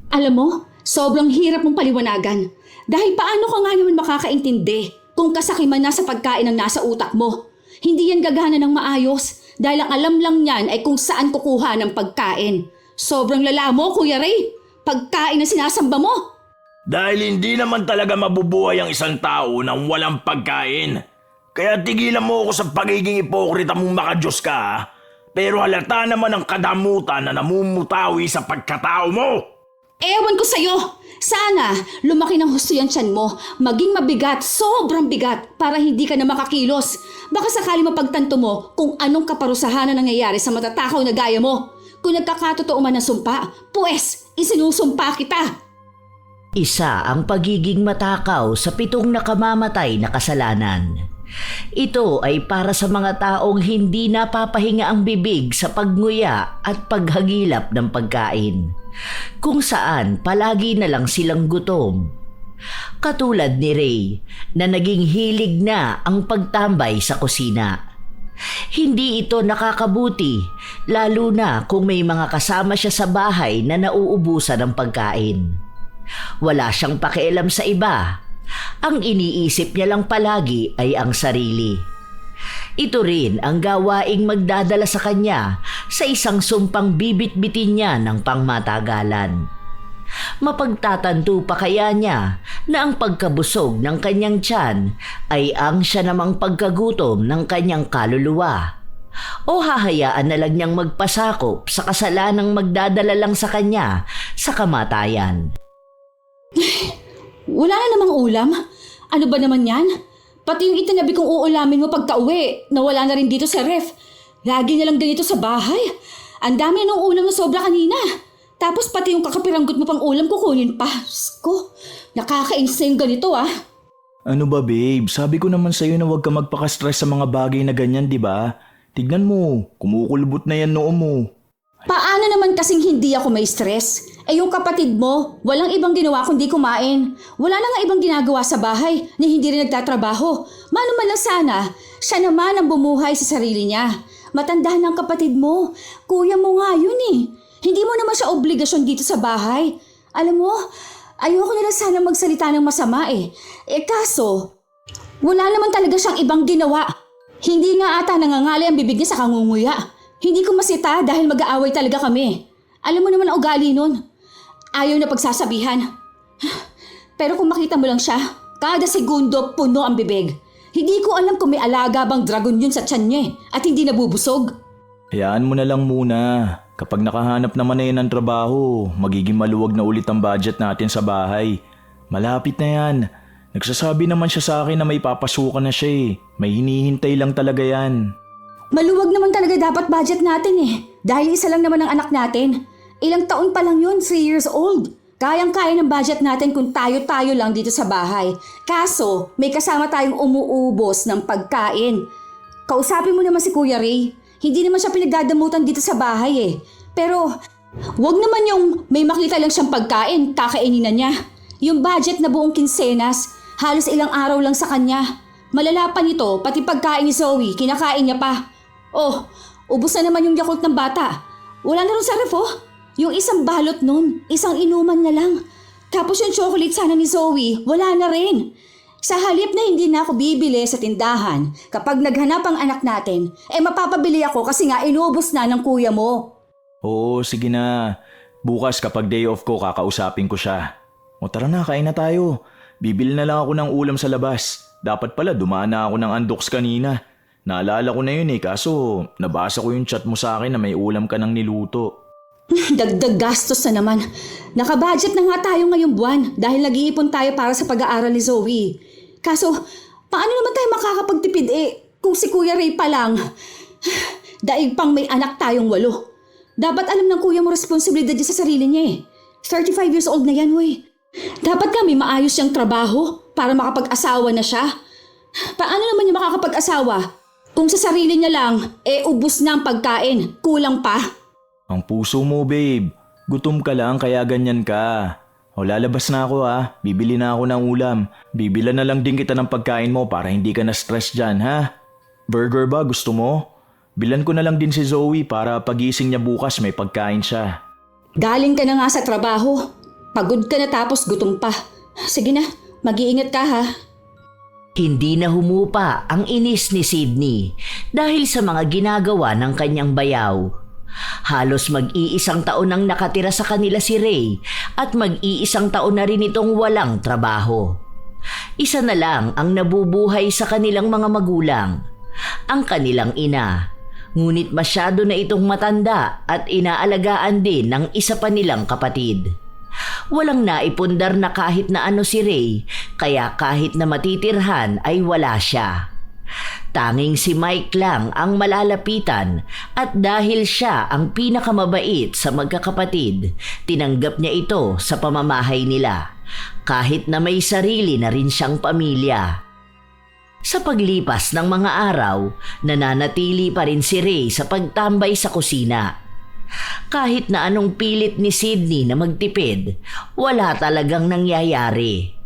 Alam mo, sobrang hirap mong paliwanagan. Dahil paano ka nga naman makakaintindi kung kasakiman na sa pagkain ang nasa utak mo? Hindi yan gagana ng maayos dahil ang alam lang niyan ay kung saan kukuha ng pagkain. Sobrang lala mo, Kuya Ray. Pagkain na sinasamba mo. Dahil hindi naman talaga mabubuhay ang isang tao nang walang pagkain. Kaya tigilan mo ako sa pagiging ipokrita mong makadiyos ka ha? Pero halata naman ang kadamutan na namumutawi sa pagkatao mo. Ewan ko sa'yo. Sana lumaki ng husto yung tiyan mo. Maging mabigat, sobrang bigat para hindi ka na makakilos. Baka sakali mapagtanto mo kung anong kaparusahan na nangyayari sa matatakaw na gaya mo. Kung nagkakatotoo man ng sumpa, pues isinusumpa kita. Isa ang pagiging matakaw sa 7 nakamamatay na kasalanan. Ito ay para sa mga taong hindi napapahinga ang bibig sa pagnguya at paghagilap ng pagkain, kung saan palagi na lang silang gutom. Katulad ni Ray na naging hilig na ang pagtambay sa kusina. Hindi ito nakakabuti, lalo na kung may mga kasama siya sa bahay na nauubusan ng pagkain. Wala siyang pakialam sa iba. Ang iniisip niya lang palagi ay ang sarili. Ito rin ang gawaing magdadala sa kanya sa isang sumpang bibit-bitin niya ng pangmatagalan. Mapagtatanto pa kaya niya na ang pagkabusog ng kanyang tiyan ay ang siya namang pagkagutom ng kanyang kaluluwa? O hahayaan na lang niyang magpasakop sa kasalanang magdadala lang sa kanya sa kamatayan? Wala na namang ulam? Ano ba naman yan? Pati yung itinabi kong uulamin mo pagka-uwi, nawala na rin dito sa ref. Lagi na lang ganito sa bahay. Ang dami na ng ulam na sobra kanina. Tapos pati yung kakapiranggot mo pang ulam kukunin pa. Sko, nakakainis na yung ganito ah. Ano ba babe, sabi ko naman sa'yo na huwag ka magpaka-stress sa mga bagay na ganyan, di ba? Tignan mo, kumukulubot na yan noo mo. Paano naman kasing hindi ako may stress? Eh yung kapatid mo, walang ibang ginawa kundi kumain. Wala na nga ibang ginagawa sa bahay na hindi rin nagtatrabaho. Mano man lang sana, siya naman ang bumuhay sa sarili niya. Matanda ng kapatid mo, kuya mo nga yun eh. Hindi mo naman siya obligasyon dito sa bahay. Alam mo, ayoko na lang sana magsalita ng masama eh. Eh kaso, wala naman talaga siyang ibang ginawa. Hindi nga ata nangangali ang bibig niya sa kangunguya. Hindi ko masita dahil mag-aaway talaga kami. Alam mo naman ang ugali nun. Ayaw na pagsasabihan. Pero kung makita mo lang siya, kada segundo puno ang bibig. Hindi ko alam kung may alaga bang dragon yun sa tiyan niya at hindi nabubusog. Hayaan mo na lang muna. Kapag nakahanap naman na yan ng trabaho, magiging maluwag na ulit ang budget natin sa bahay. Malapit na yan. Nagsasabi naman siya sa akin na may papasukan na siya eh. May hinihintay lang talaga yan. Maluwag naman talaga dapat budget natin eh. Dahil isa lang naman ang anak natin. Ilang taon pa lang yun, 3 years old. Kayang-kaya ng budget natin kung tayo-tayo lang dito sa bahay. Kaso, may kasama tayong umuubos ng pagkain. Kausapin mo naman si Kuya Ray. Hindi naman siya pinagdadamutan dito sa bahay eh. Pero, wag naman yung may makita lang siyang pagkain, kakainin na niya. Yung budget na buong kinsenas, halos ilang araw lang sa kanya. Malala pa nito, pati pagkain ni Zoe, kinakain niya pa. Oh, ubos na naman yung Yakult ng bata. Wala na rin sa ref oh. Yung isang balot nun, isang inuman na lang. Tapos yung chocolate sana ni Zoe, wala na rin. Sa halip na hindi na ako bibili sa tindahan, kapag naghanap ang anak natin, mapapabili ako kasi nga inubos na ng kuya mo. Oo, sige na. Bukas kapag day off ko, kakausapin ko siya. O tara na, kain na tayo. Bibili na lang ako ng ulam sa labas. Dapat pala dumaan na ako ng Andox kanina. Naalala ko na yun eh, kaso nabasa ko yung chat mo sa akin na may ulam ka nang niluto. Dagdag gastos na naman. Nakabudget na nga tayo ngayong buwan dahil nag-iipon tayo para sa pag-aaral ni Zoe. Kaso, paano naman tayo makakapagtipid kung si Kuya Ray pa lang? Daig pang may anak tayong 8. Dapat alam ng kuya mo responsibilidad niya sa sarili niya eh. 35 years old na yan, wey. Dapat nga may maayos siyang trabaho para makapag-asawa na siya. Paano naman niya makakapag-asawa kung sa sarili niya lang, ubos na ang pagkain, kulang pa? Ang puso mo, babe. Gutom ka lang kaya ganyan ka. O lalabas na ako ha. Bibili na ako ng ulam. Bibila na lang din kita ng pagkain mo para hindi ka na-stress dyan ha. Burger ba gusto mo? Bilan ko na lang din si Zoe para pagising niya bukas may pagkain siya. Galing ka na nga sa trabaho. Pagod ka na tapos gutom pa. Sige na, mag-iingat ka ha. Hindi na humupa ang inis ni Sydney dahil sa mga ginagawa ng kanyang bayaw. Halos mag-iisang taon nang nakatira sa kanila si Ray at mag-iisang taon na rin itong walang trabaho. Isa na lang ang nabubuhay sa kanilang mga magulang, ang kanilang ina. Ngunit masyado na itong matanda at inaalagaan din ng isa pa nilang kapatid. Walang naipundar na kahit na ano si Ray, kaya kahit na matitirhan ay wala siya. Tanging si Mike lang ang malalapitan at dahil siya ang pinakamabait sa magkakapatid, tinanggap niya ito sa pamamahay nila, kahit na may sarili na rin siyang pamilya. Sa paglipas ng mga araw, nananatili pa rin si Ray sa pagtambay sa kusina. Kahit na anong pilit ni Sydney na magtipid, wala talagang nangyayari.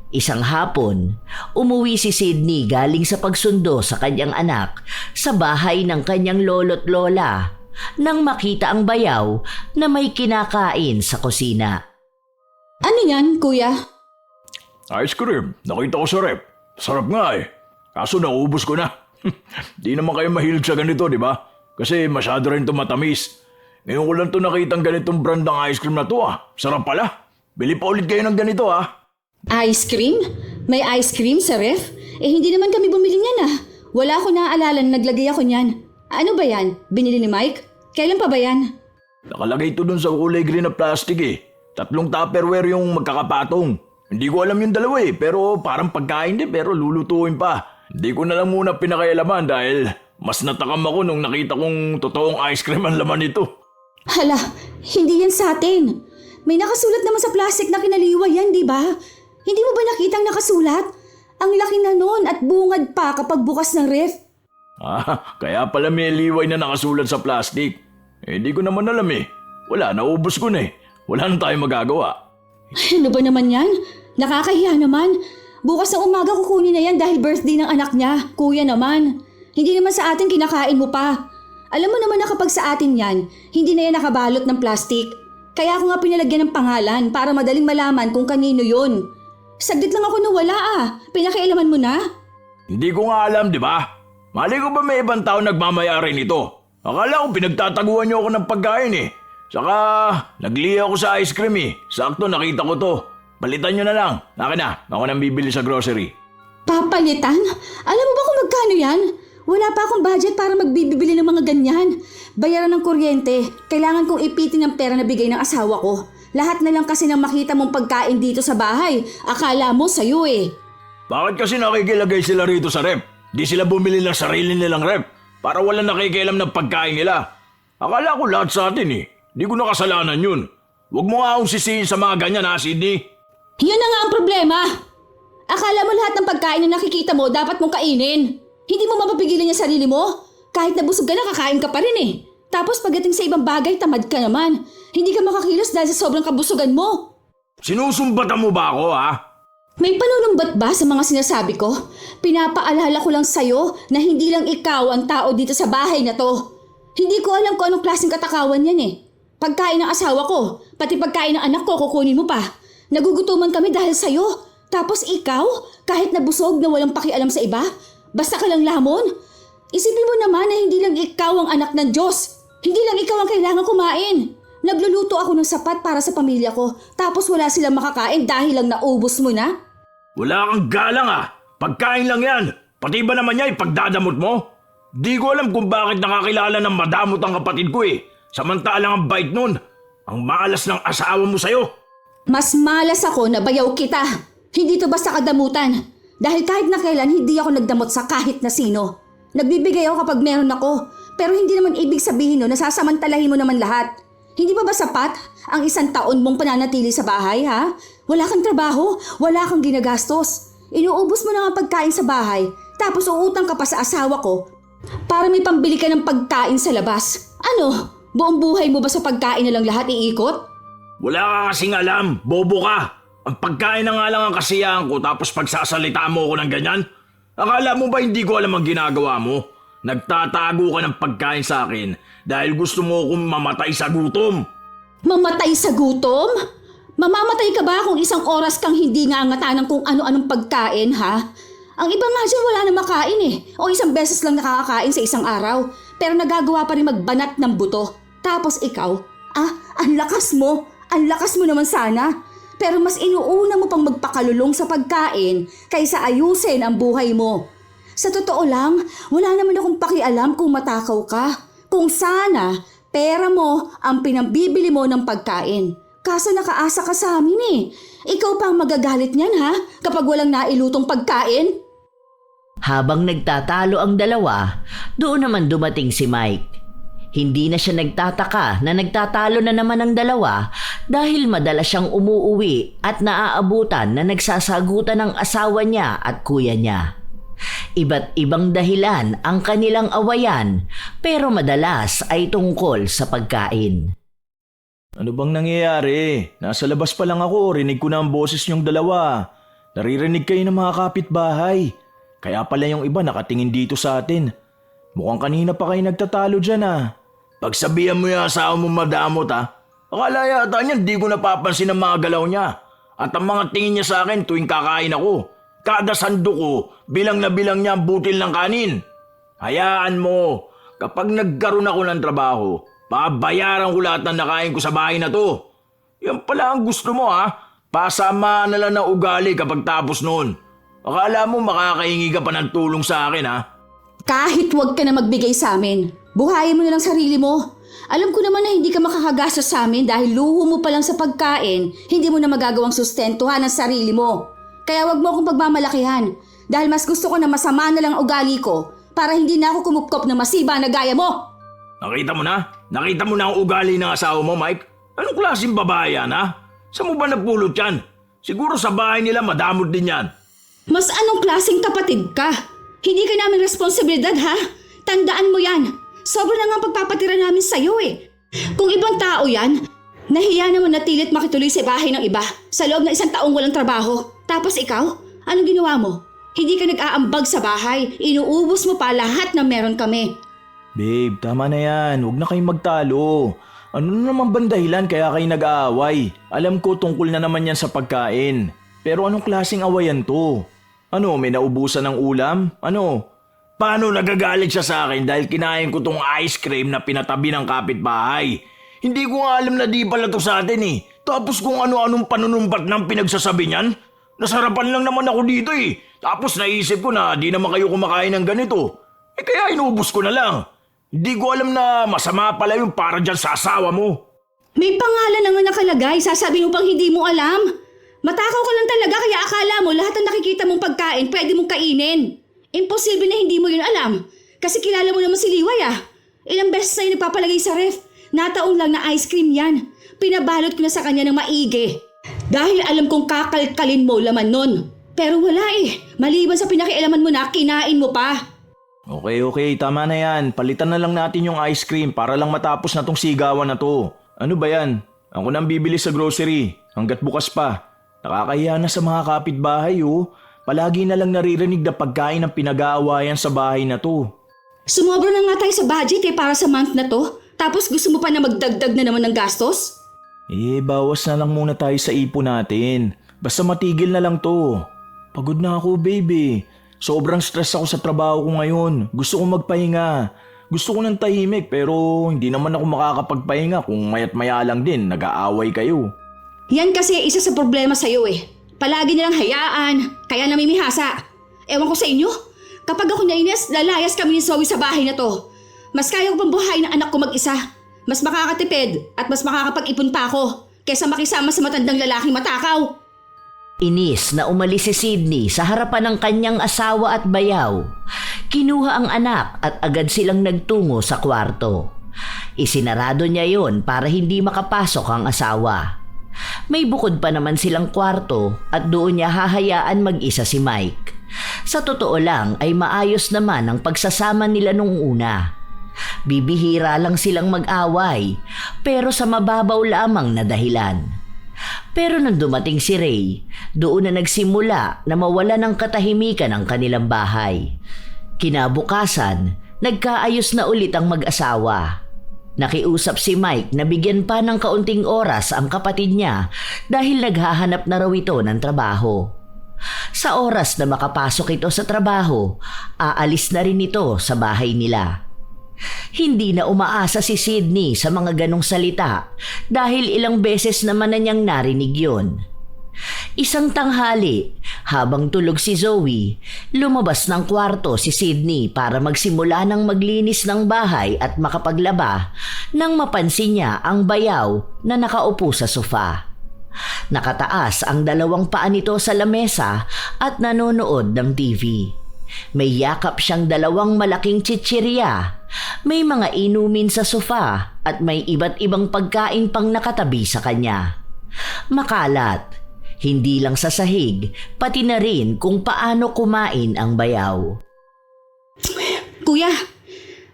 Isang hapon, umuwi si Sydney galing sa pagsundo sa kanyang anak sa bahay ng kanyang lolo't lola nang makita ang bayaw na may kinakain sa kusina. Ano yan, kuya? Ice cream, nakita ko sa rep. Sarap nga eh. Kaso naubos ko na. Di naman kayo mahilig sa ganito, di ba? Kasi masyado rin ito matamis. Ngayon ko lang ito nakitang ganitong brand ng ice cream na to ah. Sarap pala. Bili pa ulit kayo ng ganito ah. Ice cream? May ice cream sa ref? Hindi naman kami bumili niyan ah. Wala ko naaalala na naglagay ako niyan. Ano ba yan? Binili ni Mike? Kailan pa ba yan? Nakalagay ito dun sa kulay green na plastic eh. 3 Tupperware yung magkakapatong. Hindi ko alam yung dalawa eh, pero parang pagkain din pero lulutuin pa. Hindi ko na lang muna pinakailaman dahil mas natakam ako nung nakita kong totoong ice cream ang laman nito. Hala, hindi yan sa atin. May nakasulat naman sa plastic na kinaliwa yan, di ba? Hindi mo ba nakitang nakasulat? Ang laki na nun at bungad pa kapag bukas ng ref. Kaya pala may liway na nakasulat sa plastic. Hindi ko naman alam eh. Wala, naubos ko na eh. Wala na tayong magagawa. Ano ba naman yan? Nakakahiya naman. Bukas ng umaga kukunin na yan dahil birthday ng anak niya. Kuya naman. Hindi naman sa atin kinakain mo pa. Alam mo naman na kapag sa atin yan, hindi na yan nakabalot ng plastic. Kaya ako nga pinalagyan ng pangalan para madaling malaman kung kanino yun. Saglit lang ako nawala ah. Pinakialaman mo na? Hindi ko nga alam, di ba? Mali ko ba may ibang tao nagmamayari nito? Akala ko pinagtataguan niyo ako ng pagkain eh. Saka, nagliya ako sa ice cream eh. Sakto, nakita ko to. Palitan nyo na lang. Akin na, ako nang bibili sa grocery. Papalitan? Alam mo ba kung magkano yan? Wala pa akong budget para magbibili ng mga ganyan. Bayaran ng kuryente, kailangan kong ipitin ang pera na bigay ng asawa ko. Lahat na lang kasi nang makita mong pagkain dito sa bahay. Akala mo sa'yo eh. Bakit kasi nakikilagay sila rito sa rep? Di sila bumili ng sarili nilang rep para walang nakikialam ng pagkain nila. Akala ko lahat sa atin eh. Di ko nakasalanan yun. Huwag mo nga akong sisihin sa mga ganyan ha, Sydney. Yun na nga ang problema. Akala mo lahat ng pagkain na nakikita mo dapat mong kainin. Hindi mo mapapigilan yung sarili mo. Kahit nabusog ka na, kakain ka pa rin eh. Tapos pagdating sa ibang bagay, tamad ka naman. Hindi ka makakilos dahil sa sobrang kabusugan mo. Sinusumbatan mo ba ako ha? May panunumbat ba sa mga sinasabi ko? Pinapaalala ko lang sa'yo na hindi lang ikaw ang tao dito sa bahay na to. Hindi ko alam kung anong klaseng katakawan yan eh. Pagkain ng asawa ko, pati pagkain ng anak ko, kukunin mo pa. Nagugutuman kami dahil sa'yo. Tapos ikaw, kahit nabusog na walang pakialam sa iba, basta ka lang lamon. Isipin mo naman na hindi lang ikaw ang anak ng Diyos. Hindi lang ikaw ang kailangan kumain. Nagluluto ako ng sapat para sa pamilya ko, tapos wala silang makakain dahil lang naubos mo na. Wala kang galang ah. Pagkain lang yan. Pati ba naman niya ipagdadamot mo? Di ko alam kung bakit nakakilala ng madamot ang kapatid ko eh. Samantalang ang bait nun. Ang malas ng asawa mo sa'yo. Mas malas ako na bayaw kita. Hindi to basta kadamutan. Dahil kahit na kailan hindi ako nagdamot sa kahit na sino. Nagbibigay ako kapag meron ako. Pero hindi naman ibig sabihin no na sasamantalahin mo naman lahat. Hindi ba sapat ang 1 taon mong pananatili sa bahay ha? Wala kang trabaho, wala kang ginagastos. Inuubos mo na ang pagkain sa bahay. Tapos uutang ka pa sa asawa ko para may pambili ka ng pagkain sa labas. Ano? Buong buhay mo ba sa pagkain na lang lahat iikot? Wala ka kasing alam. Bobo ka. Ang pagkain na nga lang ang kasiyahan ko tapos pagsasalita mo ako ng ganyan? Akala mo ba hindi ko alam ang ginagawa mo? Nagtatago ka ng pagkain sa akin dahil gusto mo akong mamatay sa gutom. Mamatay sa gutom? Mamamatay ka ba kung isang oras kang hindi ngangatan ng kung ano-anong pagkain, ha? Ang iba nga dyan wala na makain eh. O isang beses lang nakakakain sa isang araw. Pero nagagawa pa rin magbanat ng buto. Tapos ikaw, ang lakas mo. Ang lakas mo naman sana. Pero mas inuuna mo pang magpakalulong sa pagkain kaysa ayusin ang buhay mo. Sa totoo lang, wala naman akong pakialam kung matakaw ka. Kung sana, pera mo ang pinambibili mo ng pagkain. Kaso nakaasa ka sa amin eh. Ikaw pa ang magagalit niyan ha, kapag walang nailutong pagkain. Habang nagtatalo ang dalawa, doon naman dumating si Mike. Hindi na siya nagtataka na nagtatalo na naman ang dalawa dahil madalas siyang umuuwi at naaabutan na nagsasagutan ng asawa niya at kuya niya. Iba't ibang dahilan ang kanilang awayan pero madalas ay tungkol sa pagkain. Ano bang nangyayari? Nasa labas pa lang ako, rinig ko na ang boses niyong dalawa. Naririnig kayo ng mga kapitbahay. Kaya pala yung iba nakatingin dito sa atin. Mukhang kanina pa kayo nagtatalo dyan Pagsabihan mo yung asawa mo madamot ha. Akala yata niya di ko napapansin ang mga galaw niya. At ang mga tingin niya sa akin tuwing kakain ako. Kada sandok ko, bilang na bilang niya ang butil ng kanin. Hayaan mo, kapag nagkaroon ako ng trabaho, pabayaran ko lahat ng nakain ko sa bahay na to. Yan pala ang gusto mo ha. Pasama na lang ng ugali kapag tapos noon. Akala mo makakahingi ka pa ng tulong sa akin ha. Kahit wag ka na magbigay sa amin, buhayin mo na lang sarili mo. Alam ko naman na hindi ka makakagastos sa amin dahil luho mo pa lang sa pagkain, hindi mo na magagawang sustentuhan ang sarili mo. Kaya wag mo akong pagmamalakihan dahil mas gusto ko na masama na lang ang ugali ko para hindi na ako kumupkop na masiba na gaya mo. Nakita mo na? Nakita mo na ang ugali ng asawa mo, Mike? Anong klaseng babae yan ha? Saan mo ba napulot yan? Siguro sa bahay nila madamot din yan. Mas anong klaseng kapatid ka? Hindi ka namin responsibilidad ha? Tandaan mo yan. Sobra na nga ang pagpapatira namin sa'yo eh. Kung ibang tao yan, nahiya naman natilit makituloy sa bahay ng iba sa loob ng 1 taong walang trabaho. Tapos ikaw, anong ginawa mo? Hindi ka nag-aambag sa bahay, inuubos mo pa lahat ng meron kami. Babe, tama na yan. Huwag na kayong magtalo. Ano na naman bang dahilan kaya kayo nag-aaway? Alam ko tungkol na naman yan sa pagkain. Pero anong klaseng awayan to? Ano, may naubusan ng ulam? Ano? Paano nagagalit siya sa akin dahil kinain ko tong ice cream na pinatabi ng kapitbahay? Hindi ko nga alam na di pala to sa atin eh. Tapos kung ano-anong panunumbat ng pinagsasabi niyan. Nasarapan lang naman ako dito eh. Tapos naisip ko na di naman kayo kumakain ng ganito. Kaya inubos ko na lang. Hindi ko alam na masama pala yung para dyan sa asawa mo. May pangalan na nga nakalagay, sasabihin mo pang hindi mo alam. Matakaw ka lang talaga kaya akala mo lahat ng nakikita mong pagkain pwede mong kainin. Imposible na hindi mo yun alam. Kasi kilala mo naman si Liway Ilang beses na yung nagpapalagay sa ref. Nataong lang na ice cream yan. Pinabalot ko na sa kanya ng maigi. Dahil alam kong kakalkalin mo laman nun. Pero wala Maliban sa pinakialaman mo na, kinain mo pa. Okay, tama na yan. Palitan na lang natin yung ice cream para lang matapos na tong sigawan na to. Ano ba yan? Ako nang bibili sa grocery hanggat bukas pa. Nakakahiya na sa mga kapitbahay Palagi na lang naririnig na pagkain ng pinag-aawayan sa bahay na to. Sumobra na nga tayo sa budget para sa month na to. Tapos gusto mo pa na magdagdag na naman ng gastos? Bawas na lang muna tayo sa ipon natin. Basta matigil na lang to. Pagod na ako, baby. Sobrang stress ako sa trabaho ko ngayon. Gusto kong magpahinga. Gusto ko ng tahimik pero hindi naman ako makakapagpahinga kung mayat maya lang din nag-aaway kayo. Yan kasi isa sa problema sa'yo Palagi nilang hayaan, kaya namimihasa. Ewan ko sa inyo, kapag ako nainis, lalayas kami ni Zoe sa bahay na to. Mas kaya ko pang buhayin ng anak ko mag-isa. Mas makakatipid at mas makakapag-ipon pa ako kaysa makisama sa matandang lalaking matakaw. Inis na umalis si Sydney sa harapan ng kanyang asawa at bayaw. Kinuha ang anak at agad silang nagtungo sa kwarto. Isinarado niya yon para hindi makapasok ang asawa. May bukod pa naman silang kwarto at doon niya hahayaan mag-isa si Mike. Sa totoo lang ay maayos naman ang pagsasama nila nung una. Bibihira lang silang mag-away pero sa mababaw lamang na dahilan. Pero nang dumating si Ray, doon na nagsimula na mawala ng katahimikan ang kanilang bahay. Kinabukasan, nagkaayos na ulit ang mag-asawa. Nakiusap si Mike na bigyan pa ng kaunting oras ang kapatid niya dahil naghahanap na raw ito ng trabaho. Sa oras na makapasok ito sa trabaho, aalis na rin ito sa bahay nila. Hindi na umaasa si Sydney sa mga ganong salita dahil ilang beses naman na niyang narinig yun. Isang tanghali, habang tulog si Zoe, lumabas ng kwarto si Sydney para magsimula ng maglinis ng bahay at makapaglaba nang mapansin niya ang bayaw na nakaupo sa sofa. Nakataas ang dalawang paa nito sa lamesa at nanonood ng TV. May yakap siyang dalawang malaking chichirya, may mga inumin sa sofa at may iba't ibang pagkain pang nakatabi sa kanya. Makalat, hindi lang sa sahig, pati na rin kung paano kumain ang bayaw. Kuya,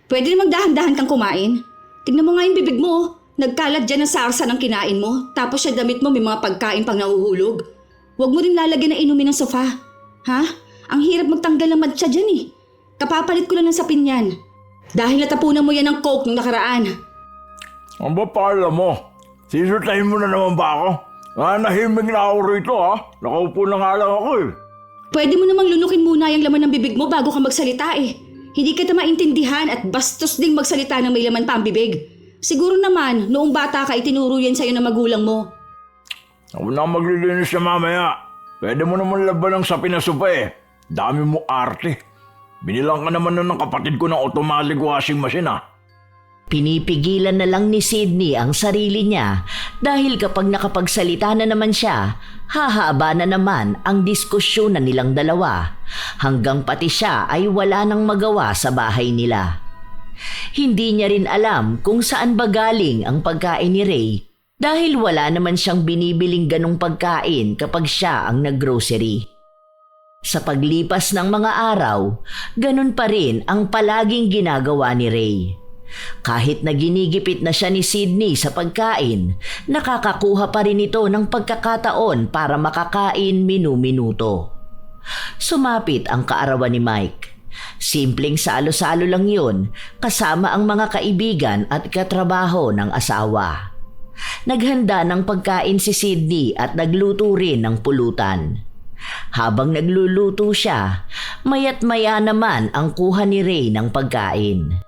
pwede na magdahan-dahan kang kumain? Tignan mo nga yung bibig mo. Nagkalat dyan ang sarsa ng kinain mo, tapos sa damit mo may mga pagkain pang nahuhulog. Huwag mo rin lalagyan ng inumin ng sofa. Ha? Ang hirap magtanggal ng matcha dyan eh. Kapapalit ko lang ng sapin yan. Dahil natapunan mo yan ng coke nung nakaraan. Ang ba pala mo? Sisutahin mo na naman ba ako? Nahimig na ako rito Nakaupo na nga lang ako eh. Pwede mo namang lunukin muna yung laman ng bibig mo bago ka magsalita eh. Hindi kita maintindihan at bastos ding magsalita ng may laman pa ang bibig. Siguro naman, noong bata ka itinuro yan sa'yo ng magulang mo. Ako na maglilinis na mamaya. Pwede mo naman laban ng sapin na sopa eh. Dami mo arte. Binilang ka naman ng kapatid ko ng automatic washing machine Pinipigilan na lang ni Sydney ang sarili niya dahil kapag nakapagsalita na naman siya, hahaba na naman ang diskusyon na nilang dalawa hanggang pati siya ay wala nang magawa sa bahay nila. Hindi niya rin alam kung saan ba galing ang pagkain ni Ray dahil wala naman siyang binibiling ganong pagkain kapag siya ang naggrocery. Sa paglipas ng mga araw, ganun pa rin ang palaging ginagawa ni Ray. Kahit na ginigipit na siya ni Sydney sa pagkain, nakakakuha pa rin ito ng pagkakataon para makakain minu-minuto. Sumapit ang kaarawan ni Mike. Simpleng salo-salo lang yun kasama ang mga kaibigan at katrabaho ng asawa. Naghanda ng pagkain si Sydney at nagluto rin ng pulutan. Habang nagluluto siya, mayat maya naman ang kuha ni Ray ng pagkain.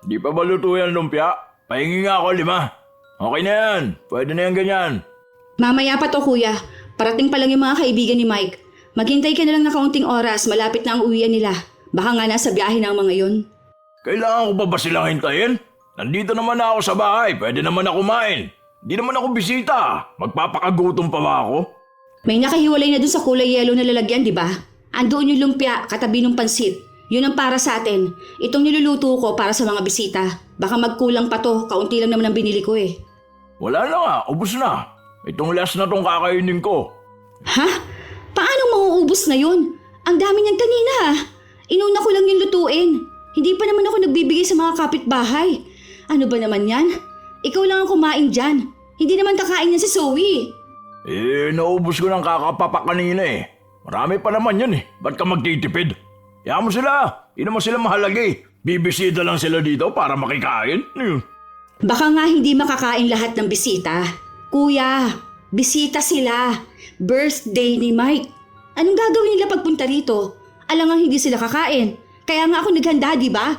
Di pa ba luto yan, lumpia? Pahingi nga ako 5. Okay na yan. Pwede na yan ganyan. Mamaya pa to kuya. Parating pa lang yung mga kaibigan ni Mike. Maghintay ka na lang na kaunting oras, malapit na ang uwian nila. Baka nga nasa biyahe na ang mga yun. Kailangan ko pa ba silang hintayin? Nandito naman ako sa bahay. Pwede naman ako kumain. Di naman ako bisita. Magpapakagutom pa ba ako? May nakahiwalay na dun sa kulay yellow na lalagyan, di ba? Andoon yung lumpia, katabi ng pansit. Yun ang para sa atin. Itong niluluto ko para sa mga bisita. Baka magkulang pa to, kaunti lang naman ang binili ko eh. Wala na nga, ubos na. Itong last na tong kakainin ko. Ha? Paano mauubos na yun? Ang dami niyan kanina ha. Inuna ko lang yung lutuin. Hindi pa naman ako nagbibigay sa mga kapitbahay. Ano ba naman yan? Ikaw lang ang kumain dyan. Hindi naman kakain yan si Zoe. Naubos ko ng kakapapa kanina eh. Marami pa naman yun eh. Ba't ka magtitipid? Hayaan mo sila. Hindi naman sila mahalaga eh. Bibisita lang sila dito para makikain. Baka nga hindi makakain lahat ng bisita. Kuya, bisita sila. Birthday ni Mike. Anong gagawin nila pagpunta rito? Alangang hindi sila kakain. Kaya nga ako naghanda, di ba?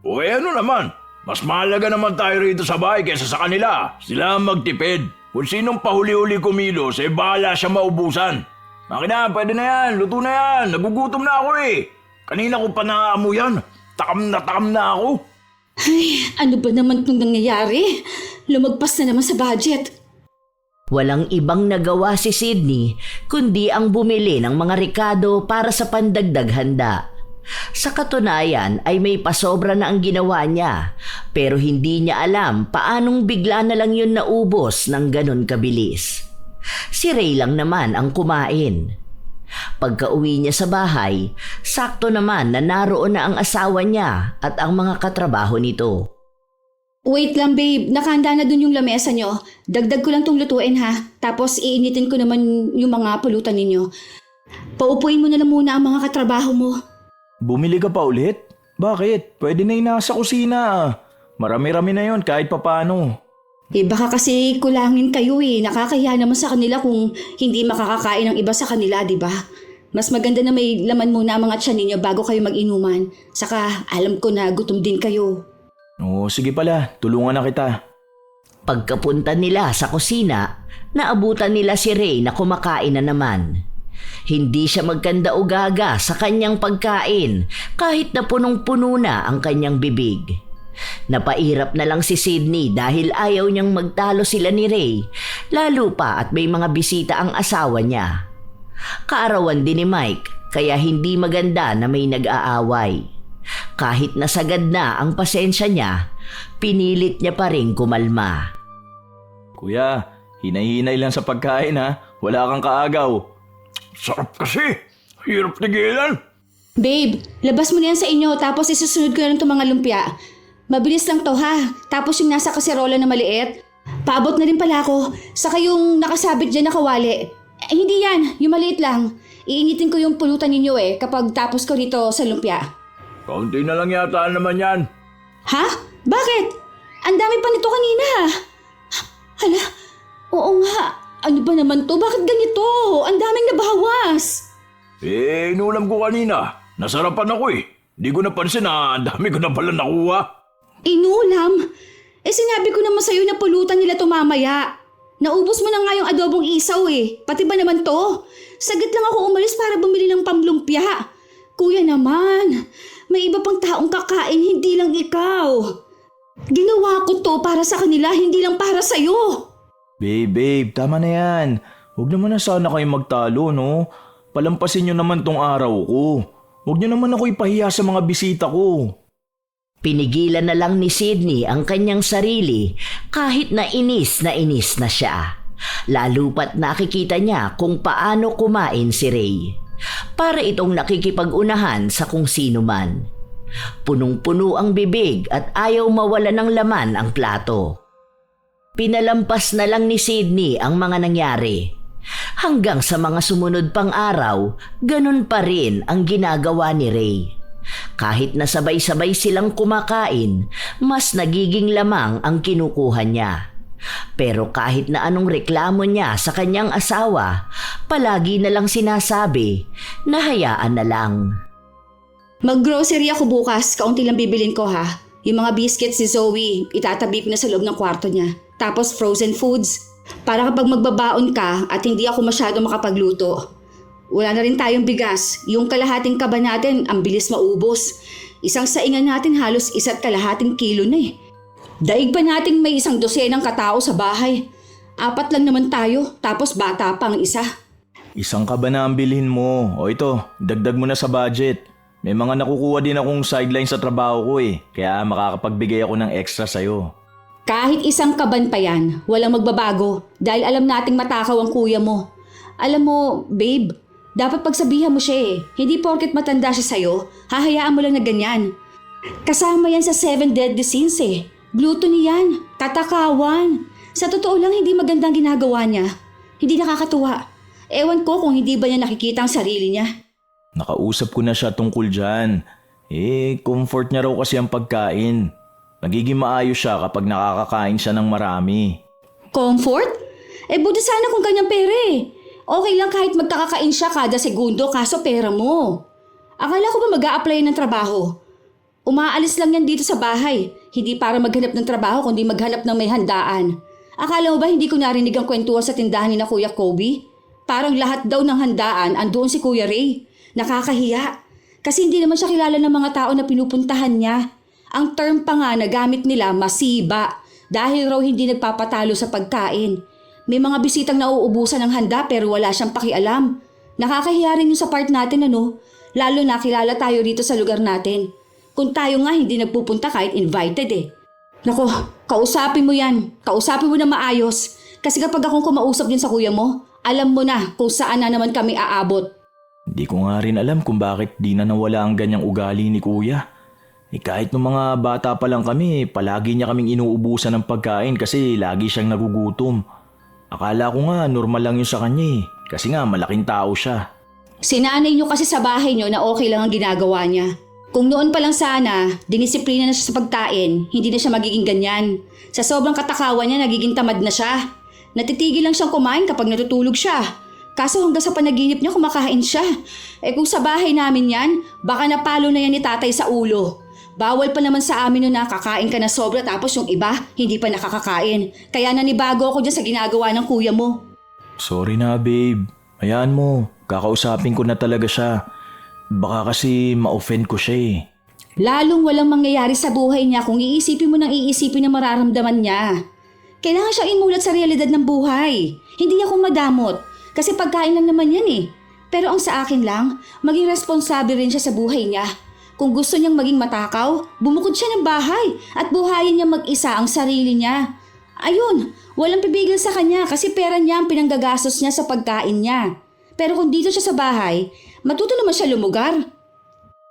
O ano naman? Mas mahalaga naman tayo rito sa bahay kaysa sa kanila. Sila ang magtipid. Kung sinong pahuli-huli kumilos, bahala siya maubusan. Bakit na, pwede na yan. Luto na yan. Nagugutom na ako eh. Kanina ko pa naaamoy yan. Takam na ako. Ay, ano ba naman itong nangyayari? Lumagpas na naman sa budget. Walang ibang nagawa si Sydney kundi ang bumili ng mga rekado para sa pandagdag handa. Sa katunayan ay may pasobra na ang ginawa niya pero hindi niya alam paanong bigla na lang yun naubos ng ganun kabilis. Si Ray lang naman ang kumain. Pagka-uwi niya sa bahay, sakto naman na naroon na ang asawa niya at ang mga katrabaho nito. Wait lang babe, nakahanda na dun yung lamesa nyo. Dagdag ko lang tong lutuin ha. Tapos iinitin ko naman yung mga pulutan ninyo. Paupuin mo na lang muna ang mga katrabaho mo. Bumili ka pa ulit? Bakit? Pwede na yung nasa kusina. Marami-rami na yon kahit papano. Baka kasi kulangin kayo eh. Nakakahiya naman sa kanila kung hindi makakakain ng iba sa kanila, di ba? Mas maganda na may laman muna ang mga tiyan ninyo bago kayo mag-inuman. Saka alam ko na gutom din kayo. Oo, sige pala, tulungan na kita. Pagkapunta nila sa kusina, naabutan nila si Ray na kumakain na naman. Hindi siya magkanda o gaga sa kanyang pagkain kahit na punong-puno na ang kanyang bibig. Napairap na lang si Sydney dahil ayaw niyang magtalo sila ni Ray, lalo pa at may mga bisita ang asawa niya. Kaarawan din ni Mike kaya hindi maganda na may nag-aaway. Kahit nasagad na ang pasensya niya, pinilit niya pa rin kumalma. Kuya, hinay-hinay lang sa pagkain ha. Wala kang kaagaw. Sarap kasi. Hirap tigilan. Babe, labas mo na yan sa inyo tapos isusunod ko na rin itong mga lumpia. Mabilis lang to ha. Tapos yung nasa kaserola na maliit, paabot na rin pala ako. Saka yung nakasabit dyan na kawali. Hindi yan, yung maliit lang. Iinitin ko yung pulutan ninyo kapag tapos ko rito sa lumpia. Kaunti na lang yata naman yan. Ha? Bakit? Ang dami pa nito kanina. Hala, oo nga. Ano ba naman to? Bakit ganito? Ang daming nabawas. Inulam ko kanina. Nasarapan ako eh. Di ko napansin na ang dami ko na pala nakuha. Inulam? Sinabi ko naman sa'yo na pulutan nila to mamaya. Naubos mo na nga yung adobong isaw Pati ba naman to? Saglit lang ako umalis para bumili ng pamlumpia. Kuya naman, may iba pang taong kakain, hindi lang ikaw. Ginawa ko to para sa kanila, hindi lang para sa'yo. Babe, tama na yan. Huwag naman na sana kayo magtalo, no? Palampasin nyo naman tong araw ko. Huwag nyo naman ako ipahiya sa mga bisita ko. Pinigilan na lang ni Sydney ang kanyang sarili kahit na inis na siya. Lalo pat nakikita niya kung paano kumain si Ray. Para itong nakikipag-unahan sa kung sino man. Punong-puno ang bibig at ayaw mawala ng laman ang plato. Pinalampas na lang ni Sydney ang mga nangyari. Hanggang sa mga sumunod pang araw, ganun pa rin ang ginagawa ni Ray. Kahit na sabay-sabay silang kumakain, mas nagiging lamang ang kinukuha niya. Pero kahit na anong reklamo niya sa kanyang asawa, palagi na lang sinasabi na hayaan na lang. Mag-grocery ako bukas, kaunti lang bibilin ko ha. Yung mga biscuits si Zoe, itatabi ko na sa loob ng kwarto niya. Tapos frozen foods, para kapag magbabaon ka at hindi ako masyado makapagluto. Wala na rin tayong bigas. Yung kalahating kaba natin, ang bilis maubos. Isang saingan natin halos 1.5 kilo na Daig pa nating may 12 katao sa bahay. 4 lang naman tayo, tapos bata pa ang isa. Isang ka ba na ang bilhin mo? O ito, dagdag mo na sa budget. May mga nakukuha din akong sideline sa trabaho ko kaya makakapagbigay ako ng extra sa'yo. Kahit isang kaban pa yan, walang magbabago dahil alam nating matakaw ang kuya mo. Alam mo, babe, dapat pagsabihan mo siya Hindi porket matanda siya sa'yo, hahayaan mo lang na ganyan. Kasama yan sa 7 deadly sins Gluttony yan, tatakawan. Sa totoo lang hindi magandang ginagawa niya. Hindi nakakatuwa. Ewan ko kung hindi ba niya nakikita ang sarili niya. Nakausap ko na siya tungkol dyan. Comfort niya raw kasi ang pagkain. Nagiging maayos siya kapag nakakakain siya ng marami. Comfort? Buti sana kung kanyang pera Okay lang kahit magkakakain siya kada segundo kaso pera mo. Akala ko ba mag-a-apply ng trabaho? Umaalis lang yan dito sa bahay. Hindi para maghanap ng trabaho kundi maghanap ng may handaan. Akala mo ba hindi ko narinig ang kwentuhan sa tindahan ni na Kuya Kobe? Parang lahat daw ng handaan andoon si Kuya Ray. Nakakahiya. Kasi hindi naman siya kilala ng mga tao na pinupuntahan niya. Ang term pa nga na gamit nila, masiba. Dahil raw hindi nagpapatalo sa pagkain. May mga bisitang nauubusan ng handa pero wala siyang pakialam. Nakakahiya rin yung sa part natin Lalo na kilala tayo rito sa lugar natin. Kung tayo nga hindi nagpupunta kahit invited Nako, kausapin mo yan. Kausapin mo na maayos. Kasi kapag akong kumausap din sa kuya mo, alam mo na kung saan na naman kami aabot. Hindi ko nga rin alam kung bakit di na nawala ang ganyang ugali ni kuya. Kahit nung mga bata pa lang kami, palagi niya kaming inuubusan ng pagkain kasi lagi siyang nagugutom. Akala ko nga normal lang yun sa kanya kasi nga malaking tao siya. Sinanay niyo kasi sa bahay niyo na okay lang ang ginagawa niya. Kung noon pa lang sana, dinisiplina na siya sa pagkain, hindi na siya magiging ganyan. Sa sobrang katakawan niya, nagiging tamad na siya. Natitigil lang siyang kumain kapag natutulog siya. Kaso hanggang sa panaginip niya, kumakain siya. Kung sa bahay namin yan, baka napalo na yan ni tatay sa ulo. Bawal pa naman sa amin na kakain ka na sobra tapos yung iba, hindi pa nakakakain. Kaya nanibago ako dyan sa ginagawa ng kuya mo. Sorry na babe. Hayaan mo. Kakausapin ko na talaga siya. Baka kasi ma-offend ko siya eh. Lalong walang mangyayari sa buhay niya kung iisipin mo ng iisipin na mararamdaman niya. Kailangan siyang imulat sa realidad ng buhay. Hindi ako madamot. Kasi pagkain lang naman yan eh. Pero ang sa akin lang, maging responsable rin siya sa buhay niya. Kung gusto niyang maging matakaw, bumukod siya ng bahay at buhayin niya mag-isa ang sarili niya. Ayun, walang pipigil sa kanya kasi pera niya ang pinanggagastos niya sa pagkain niya. Pero kung dito siya sa bahay, matuto naman siya lumugar.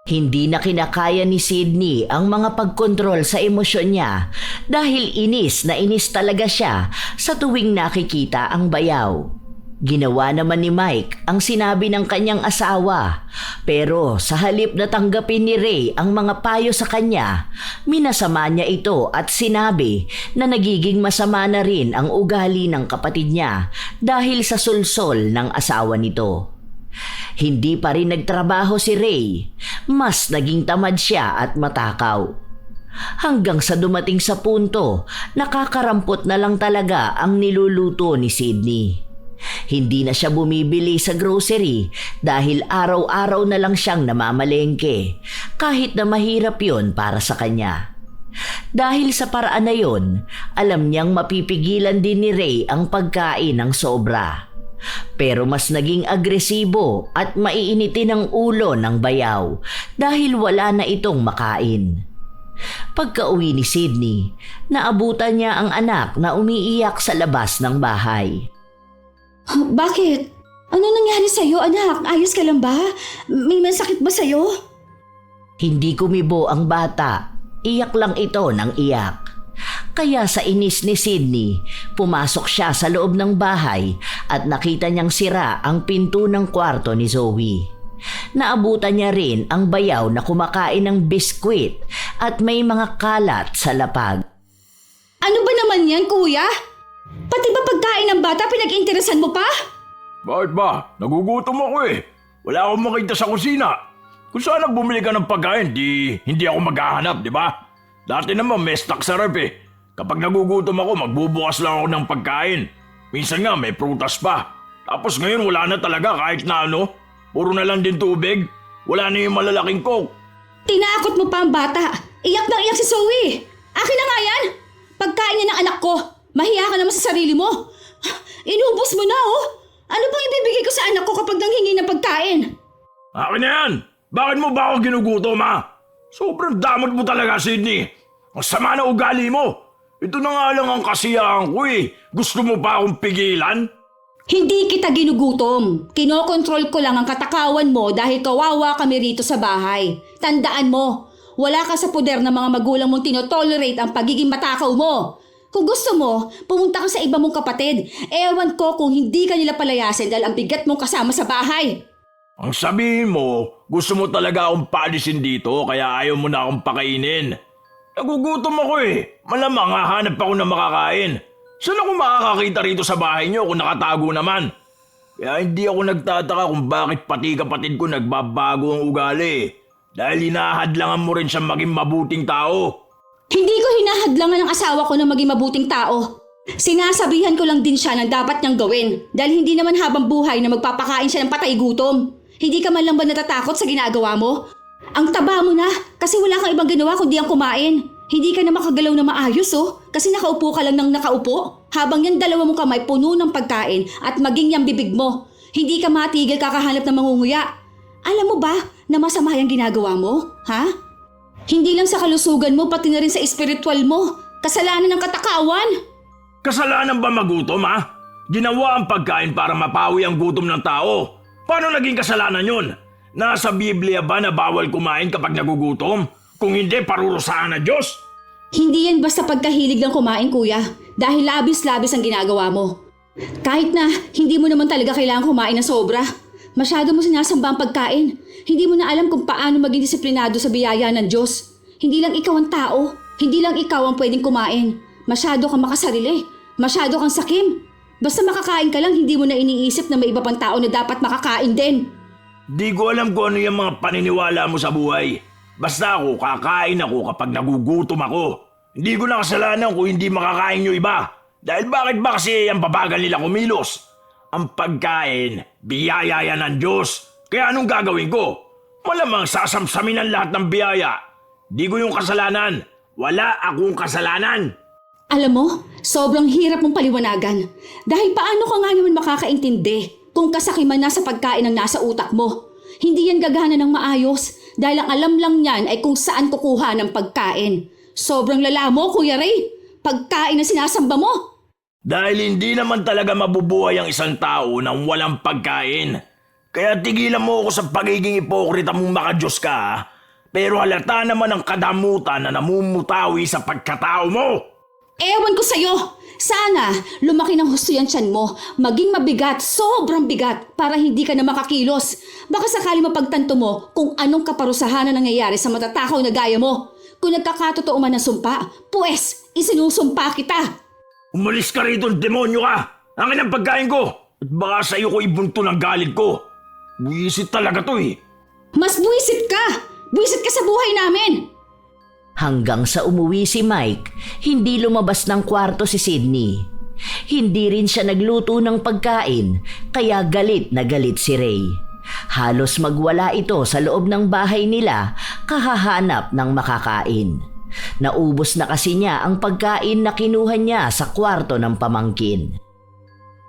Hindi na kinakaya ni Sydney ang mga pagkontrol sa emosyon niya dahil inis na inis talaga siya sa tuwing nakikita ang bayaw. Ginawa naman ni Mike ang sinabi ng kanyang asawa, pero sa halip na tanggapin ni Ray ang mga payo sa kanya, minasama niya ito at sinabi na nagiging masama na rin ang ugali ng kapatid niya dahil sa sulsol ng asawa nito. Hindi pa rin nagtrabaho si Ray, mas naging tamad siya at matakaw. Hanggang sa dumating sa punto, nakakarampot na lang talaga ang niluluto ni Sydney. Hindi na siya bumibili sa grocery dahil araw-araw na lang siyang namamalengke kahit na mahirap yon para sa kanya. Dahil sa paraan na yon, alam niyang mapipigilan din ni Ray ang pagkain ng sobra. Pero mas naging agresibo at maiinitin ang ulo ng bayaw dahil wala na itong makain. Pagka-uwi ni Sydney, naabutan niya ang anak na umiiyak sa labas ng bahay. Bakit? Ano nangyari sa'yo, anak? Ayos ka lang ba? May masakit ba sa'yo? Hindi kumibo ang bata. Iyak lang ito ng iyak. Kaya sa inis ni Sydney, pumasok siya sa loob ng bahay at nakita niyang sira ang pinto ng kwarto ni Zoe. Naabutan niya rin ang bayaw na kumakain ng biskwit at may mga kalat sa lapag. Ano ba naman yan, kuya? Pati ba pagkain ng bata pinag-interesan mo pa? Bakit ba? Nagugutom ako eh. Wala akong makita sa kusina. Kung sana bumili ka ng pagkain, hindi ako maghahanap, di ba? Dati naman may stock sa rep eh. Kapag nagugutom ako, magbubukas lang ako ng pagkain. Minsan nga may prutas pa. Tapos ngayon wala na talaga kahit na ano. Puro na lang din tubig. Wala na yung malalaking coke. Tinakot mo pa ang bata. Iyak na iyak si Zoe. Akin na nga yan. Pagkain niya ng anak ko. Mahiya ka naman sa sarili mo. Inubos mo na oh. Ano bang ibibigay ko sa anak ko kapag nanghingi ng pagkain? Akin na yan! Bakit mo ba ako ginugutom ha? Sobrang damot mo talaga, Sydney. Ang sama na ugali mo. Ito na nga lang ang kasiyahan ko eh. Gusto mo pa akong pigilan? Hindi kita ginugutom. Kinokontrol ko lang ang katakawan mo dahil kawawa kami rito sa bahay. Tandaan mo, wala ka sa poder ng mga magulang mong tinotolerate ang pagiging matakaw mo. Kung gusto mo, pumunta ka sa iba mong kapatid. Ewan ko kung hindi ka nila palayasin dahil ang bigat mong kasama sa bahay. Ang sabihin mo, gusto mo talaga akong paalisin dito kaya ayaw mo na akong pakainin. Nagugutom ako eh. Malamang hahanap ako ng makakain. Saan ako makakakita rito sa bahay niyo kung nakatago naman? Kaya hindi ako nagtataka kung bakit pati kapatid ko nagbabago ang ugali. Dahil hinahadlangan mo rin siyang maging mabuting tao. Hindi ko hinahadlangan ng asawa ko na maging mabuting tao. Sinasabihan ko lang din siya ng dapat niyang gawin dahil hindi naman habang buhay na magpapakain siya ng patay gutom. Hindi ka man lang ba natatakot sa ginagawa mo? Ang taba mo na kasi wala kang ibang ginawa kundi ang kumain. Hindi ka na makagalaw na maayos kasi nakaupo ka lang ng nakaupo habang yung dalawa mong kamay puno ng pagkain at maging yung bibig mo. Hindi ka matigil kakahanap ng mangunguya. Alam mo ba na masama yung ginagawa mo? Ha? Hindi lang sa kalusugan mo, pati na rin sa espiritual mo. Kasalanan ng katakawan. Kasalanan ba magutom ha? Ginawa ang pagkain para mapawi ang gutom ng tao. Paano naging kasalanan yun? Nasa Biblia ba na bawal kumain kapag nagugutom? Kung hindi, parurusahan na Diyos. Hindi yan basta pagkahilig lang kumain, kuya. Dahil labis-labis ang ginagawa mo. Kahit na hindi mo naman talaga kailangan kumain na sobra. Masyado mo sinasamba ang pagkain. Hindi mo na alam kung paano maging disiplinado sa biyaya ng Diyos. Hindi lang ikaw ang tao. Hindi lang ikaw ang pwedeng kumain. Masyado kang makasarili. Masyado kang sakim. Basta makakain ka lang, hindi mo na iniisip na may iba pang tao na dapat makakain din. Di ko alam kung ano yung mga paniniwala mo sa buhay. Basta ako, kakain ako kapag nagugutom ako. Hindi ko na kasalanan kung hindi makakain yung iba. Dahil bakit ba kasi ang babagal nila kumilos? Ang pagkain, biyaya yan ng Diyos. Kaya anong gagawin ko? Malamang sasamsamin ang lahat ng biyaya. Di ko yung kasalanan. Wala akong kasalanan. Alam mo, sobrang hirap mong paliwanagan. Dahil paano ka nga naman makakaintindi kung kasakiman na sa pagkain ang nasa utak mo? Hindi yan gagana ng maayos dahil ang alam lang yan ay kung saan kukuha ng pagkain. Sobrang lala mo, Kuya Ray. Pagkain na sinasamba mo. Dahil hindi naman talaga mabubuhay ang isang tao nang walang pagkain. Kaya tigilan mo ako sa pagiging ipokrita mong makadiyos ka, ha? Pero halata naman ang kadamutan na namumutawi sa pagkatao mo. Ewan ko sa'yo. Sana lumaki ng husto yan tiyan mo. Maging mabigat, sobrang bigat para hindi ka na makakilos. Baka sakali mapagtanto mo kung anong kaparusahan na nangyayari sa matatakaw na gaya mo. Kung nagkakatotoo man ng sumpa, pues isinusumpa kita. Umalis ka rito, demonyo ka! Akin ang pagkain ko! At baka sa iyo ko ibunto ng galit ko. Buwisit talaga to eh. Mas buwisit ka! Buwisit ka sa buhay namin! Hanggang sa umuwi si Mike, hindi lumabas ng kwarto si Sydney. Hindi rin siya nagluto ng pagkain, kaya galit na galit si Ray. Halos magwala ito sa loob ng bahay nila kahahanap ng makakain. Naubos na kasi niya ang pagkain na kinuha niya sa kwarto ng pamangkin.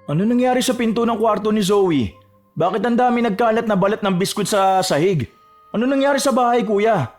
Ano nangyari sa pinto ng kwarto ni Zoe? Bakit ang dami nagkalat na balat ng biskwit sa sahig? Ano nangyari sa bahay, kuya?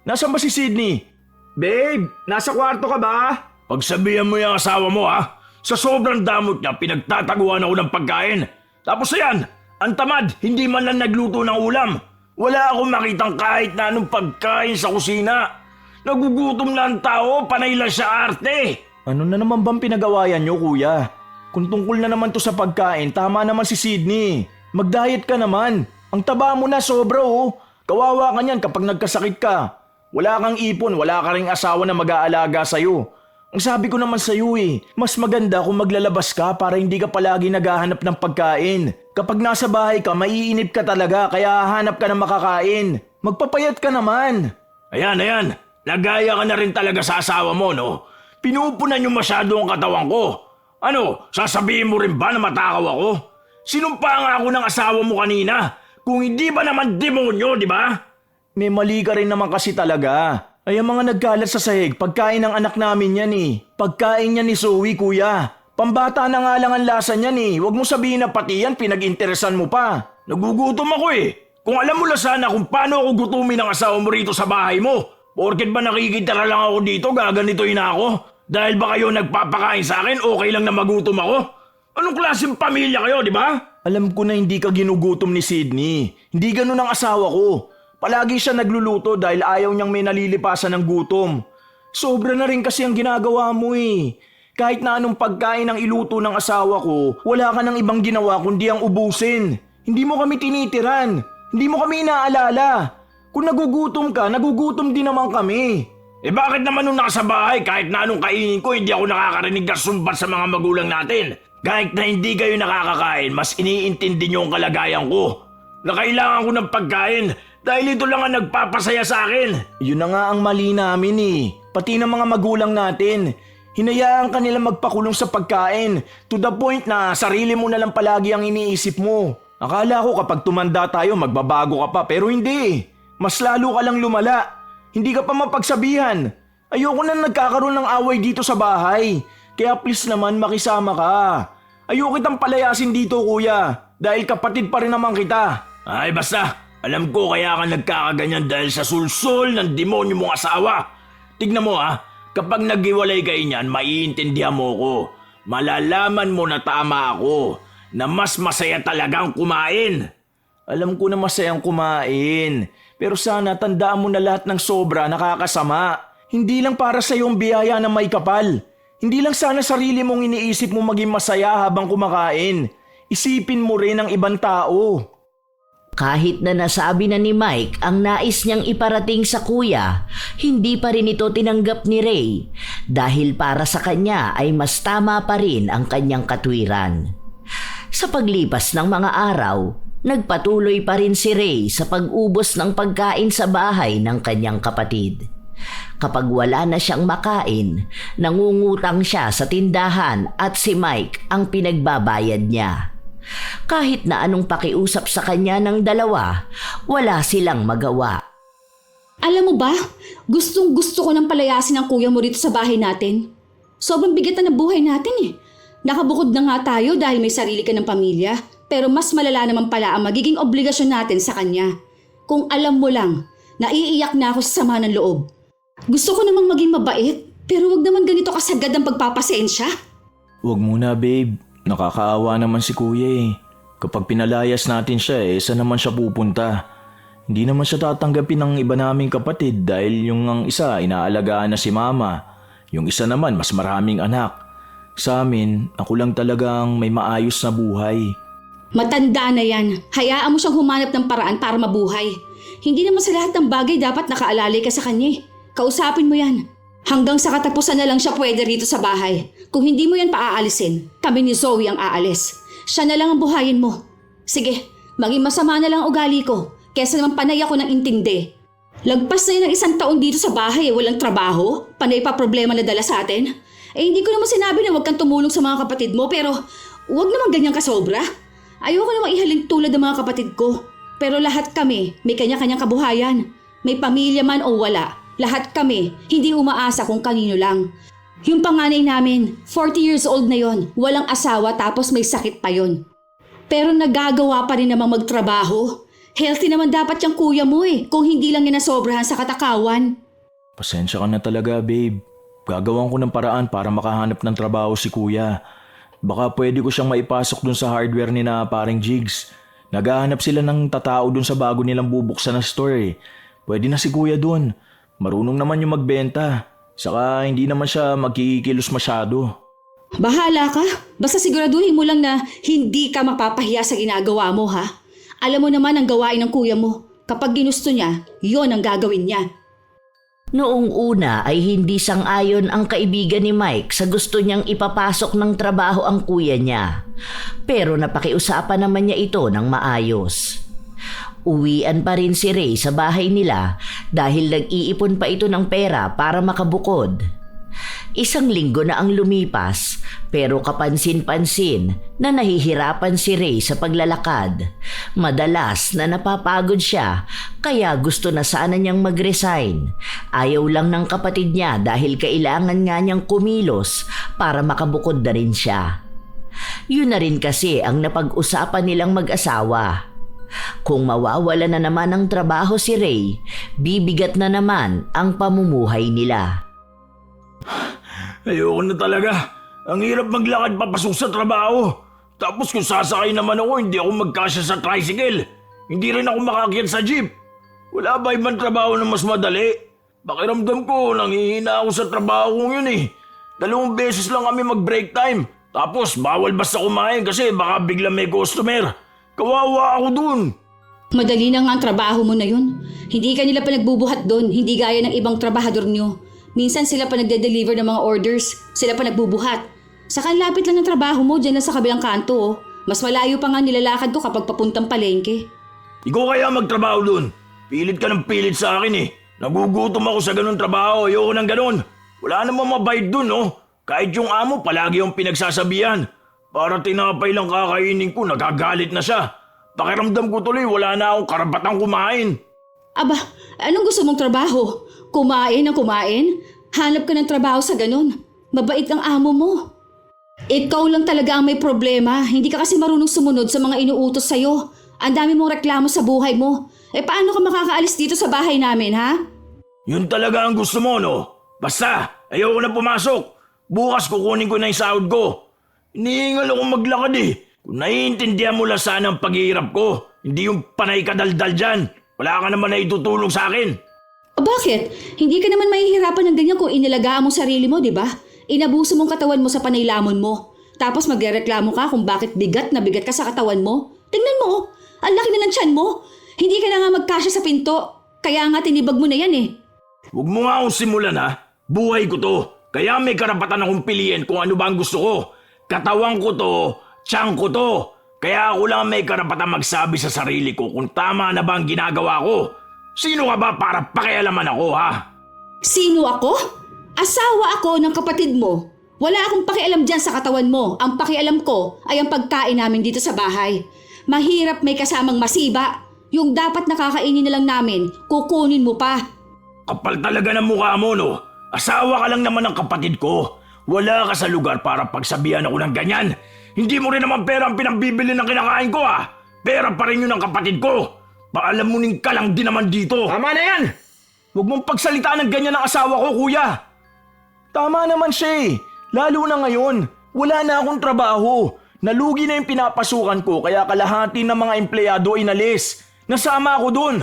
Nasaan ba si Sydney? Babe, nasa kwarto ka ba? Pagsabihan mo yung asawa mo ha. Sa sobrang damot niya, pinagtataguan ako ng pagkain. Tapos ayan, ang tamad, hindi man lang nagluto ng ulam. Wala akong makitang kahit na anong pagkain sa kusina. Nagugutom na ang tao, panay lang sa arte. Ano na naman bang pinagawayan niyo, kuya? Kung tungkol na naman to sa pagkain, tama naman si Sydney. Mag-diet ka naman. Ang taba mo na sobra oh. Kawawa ka niyan kapag nagkasakit ka. Wala kang ipon, wala ka ring asawa na mag-aalaga sa'yo. Ang sabi ko naman sa'yo eh, mas maganda kung maglalabas ka para hindi ka palagi naghahanap ng pagkain. Kapag nasa bahay ka, maiinip ka talaga kaya hahanap ka ng makakain. Magpapayat ka naman. Ayan. Nagaya ka na rin talaga sa asawa mo, no? Pinupunan niyo masyado ang katawan ko. Ano, sasabihin mo rin ba na matakaw ako? Sinumpa nga ako ng asawa mo kanina. Kung hindi ba naman demonyo, di ba? May mali ka rin naman kasi talaga. Ay ang mga nagkalat sa sahig, pagkain ng anak namin yan eh. Pagkain niya ni Zoe, kuya. Pambata na nga lang ang lasa niyan eh. Huwag mo sabihin na pati yan, pinag-interesan mo pa. Nagugutom ako eh. Kung alam mo lang sana kung paano ako gutumin ng asawa mo rito sa bahay mo. Porket ba nakikitara lang ako dito, gaganitoy na ako? Dahil ba kayo nagpapakain sa akin, okay lang na magutom ako? Anong klaseng pamilya kayo, di ba? Alam ko na hindi ka ginugutom ni Sydney. Hindi ganun ang asawa ko. Palagi siya nagluluto dahil ayaw niyang may nalilipasan ng gutom. Sobra na rin kasi ang ginagawa mo eh. Kahit na anong pagkain ang iluto ng asawa ko, wala ka ng ibang ginawa kundi ang ubusin. Hindi mo kami tinitiran. Hindi mo kami inaalala. Kung nagugutom ka, nagugutom din naman kami. Eh bakit naman nung nasa bahay kahit na anong kainin ko hindi ako nakakarinig na sumbat sa mga magulang natin? Kahit na hindi kayo nakakakain, mas iniintindi niyo ang kalagayan ko. Na kailangan ko ng pagkain dahil ito lang ang nagpapasaya sa akin. Yun na nga ang mali namin eh. Pati ng mga magulang natin. Hinayaan ka nila magpakulong sa pagkain to the point na sarili mo na lang palagi ang iniisip mo. Akala ko kapag tumanda tayo magbabago ka pa pero hindi. Mas lalo ka lang lumala. Hindi ka pa mapagsabihan. Ayoko na nagkakaroon ng away dito sa bahay. Kaya please naman makisama ka. Ayoko kitang palayasin dito kuya. Dahil kapatid pa rin naman kita. Ay basta, alam ko kaya ka nagkakaganyan dahil sa sulsol ng demonyo mong asawa. Tignan mo ha, kapag naghiwalay kayo niyan, maiintindihan mo ko. Malalaman mo na tama ako. Na mas masaya talagang kumain. Alam ko na masayang kumain. Pero sana tandaan mo na lahat ng sobra nakakasama. Hindi lang para sa iyong biyaya na may kapal. Hindi lang sana sarili mong iniisip mo maging masaya habang kumakain. Isipin mo rin ang ibang tao. Kahit na nasabi na ni Mike ang nais niyang iparating sa kuya, hindi pa rin ito tinanggap ni Ray dahil para sa kanya ay mas tama pa rin ang kanyang katwiran. Sa paglipas ng mga araw, nagpatuloy pa rin si Ray sa pag-ubos ng pagkain sa bahay ng kanyang kapatid. Kapag wala na siyang makain, nangungutang siya sa tindahan at si Mike ang pinagbabayad niya. Kahit na anong pakiusap sa kanya ng dalawa, wala silang magawa. Alam mo ba, gustong gusto ko nang palayasin ang kuya mo rito sa bahay natin. Sobrang bigat na ng buhay natin eh. Nakabukod na nga tayo dahil may sarili ka ng pamilya, pero mas malala naman pala ang magiging obligasyon natin sa kanya. Kung alam mo lang, naiiyak na ako sa sama ng loob. Gusto ko namang maging mabait, pero wag naman ganito kasagad ang pagpapasensya. Wag muna babe, nakakaawa naman si kuya eh. Kapag pinalayas natin siya saan naman siya pupunta? Hindi naman siya tatanggapin ng iba naming kapatid dahil yung ang isa inaalagaan na si mama. Yung isa naman mas maraming anak. Sa amin, ako lang talagang may maayos na buhay. Matanda na yan. Hayaan mo siyang humanap ng paraan para mabuhay. Hindi naman sa lahat ng bagay dapat nakaalalay ka sa kanya. Kausapin mo yan. Hanggang sa katapusan na lang siya pwede rito sa bahay. Kung hindi mo yan paaalisin, kami ni Zoe ang aalis. Siya na lang ang buhayin mo. Sige, maging masama na lang ang ugali ko, kesa naman panay ako ng intindi. Lagpas na yun ng 1 taon dito sa bahay walang trabaho, panay pa problema na dala sa atin. Hindi ko naman sinabi na huwag kang tumulong sa mga kapatid mo, pero huwag naman ganyan kasobra. Ayoko namang ihalin tulad ng mga kapatid ko. Pero lahat kami may kanya-kanyang kabuhayan. May pamilya man o wala, lahat kami hindi umaasa kung kanino lang. Yung panganay namin, 40 years old na yon, walang asawa tapos may sakit pa yon. Pero nagagawa pa rin namang magtrabaho. Healthy naman dapat yung kuya mo kung hindi lang yan nasobrahan sa katakawan. Pasensya ka na talaga babe. Gagawan ko ng paraan para makahanap ng trabaho si kuya. Baka pwede ko siyang maipasok dun sa hardware ni na paring Jigs. Naghahanap sila ng tatao dun sa bago nilang bubuksan na store. Pwede na si kuya dun. Marunong naman yung magbenta. Saka hindi naman siya magkikilos masyado. Bahala ka. Basta siguraduhin mo lang na hindi ka mapapahiya sa ginagawa mo ha. Alam mo naman ang gawain ng kuya mo. Kapag ginusto niya, yon ang gagawin niya. Noong una ay hindi sang-ayon ang kaibigan ni Mike sa gusto niyang ipapasok ng trabaho ang kuya niya. Pero napakiusapan naman niya ito ng maayos. Uwian pa rin si Ray sa bahay nila dahil nag-iipon pa ito ng pera para makabukod. 1 linggo na ang lumipas pero kapansin-pansin na nahihirapan si Ray sa paglalakad. Madalas na napapagod siya kaya gusto na sana niyang mag-resign. Ayaw lang ng kapatid niya dahil kailangan nga niyang kumilos para makabukod na rin siya. Yun na rin kasi ang napag-usapan nilang mag-asawa. Kung mawawala na naman ng trabaho si Ray, bibigat na naman ang pamumuhay nila. Ayoko na talaga. Ang hirap maglakad papasok sa trabaho. Tapos kung sasakay naman ako, hindi ako magkasya sa tricycle. Hindi rin ako makakyat sa jeep. Wala ba ibang trabaho na mas madali? Pakiramdam ko, nanghihina ako sa trabaho kong yun 2 beses lang kami mag-break time. Tapos bawal basta kumain kasi baka bigla may customer. Kawawa ako dun. Madali na nga ang trabaho mo na yun. Hindi ka nila pa nagbubuhat doon, hindi gaya ng ibang trabahador nyo. Minsan sila pa nagde-deliver ng mga orders, sila pa nagbubuhat. Saka lapit lang ng trabaho mo dyan na sa kabilang kanto. Mas malayo pa nga nilalakad ko kapag papuntang palengke. Ikaw kaya magtrabaho dun. Pilit ka ng pilit sa akin Nagugutom ako sa ganun trabaho, ayoko ng ganun. Wala namang mabait dun Kahit yung amo palagi yung pinagsasabihan. Para tinapay lang kakainin ko, nagagalit na siya. Pakiramdam ko tuloy, wala na akong karapatang kumain. Aba, anong gusto mong trabaho? Kumain ng kumain? Hanap ka ng trabaho sa ganun. Mabait ang amo mo. Ikaw lang talaga ang may problema. Hindi ka kasi marunong sumunod sa mga inuutos sa'yo. Ang dami mong reklamo sa buhay mo. Paano ka makakaalis dito sa bahay namin, ha? Yun talaga ang gusto mo, no? Basta, ayoko na pumasok. Bukas kukunin ko na yung sahod ko. Inihingal akong maglakad Kung naiintindihan mo lang sana ang paghihirap ko, hindi yung panay kadaldal dyan. Wala ka naman na itutulong sa akin. Bakit? Hindi ka naman mahihirapan ng ganyan kung inilagaan mo sarili mo, di ba? Inabuso mong katawan mo sa panaylamon mo. Tapos magrereklamo ka kung bakit bigat na bigat ka sa katawan mo. Tingnan mo mo, ang laki na ng tiyan mo. Hindi ka na nga magkasya sa pinto. Kaya nga tinibag mo na yan eh. Huwag mo nga akong simulan ha. Buhay ko to. Kaya may karapatan akong piliin kung ano ba ang gusto ko. Katawan ko to, tiyan ko to. Kaya ako lang may karapatan magsabi sa sarili ko kung tama na ba ang ginagawa ko. Sino ka ba para pakialaman ako ha? Sino ako? Asawa ako ng kapatid mo. Wala akong pakialam dyan sa katawan mo. Ang pakialam ko ay ang pagkain namin dito sa bahay. Mahirap may kasamang masiba. Yung dapat nakakainin na lang namin, kukunin mo pa. Kapal talaga ng mukha mo no. Asawa ka lang naman ng kapatid ko. Wala ka sa lugar para pagsabihan ako ng ganyan. Hindi mo rin naman pera ang pinambibili ng kinakain ko ha. Pera pa rin yun ng kapatid ko. Paalamunin ka lang din naman dito. Tama na yan! Huwag mong pagsalitaan ng ganyan ng asawa ko, kuya. Tama naman siya eh. Lalo na ngayon, wala na akong trabaho. Nalugi na yung pinapasukan ko kaya kalahati ng mga empleyado inalis. Nasama ako dun.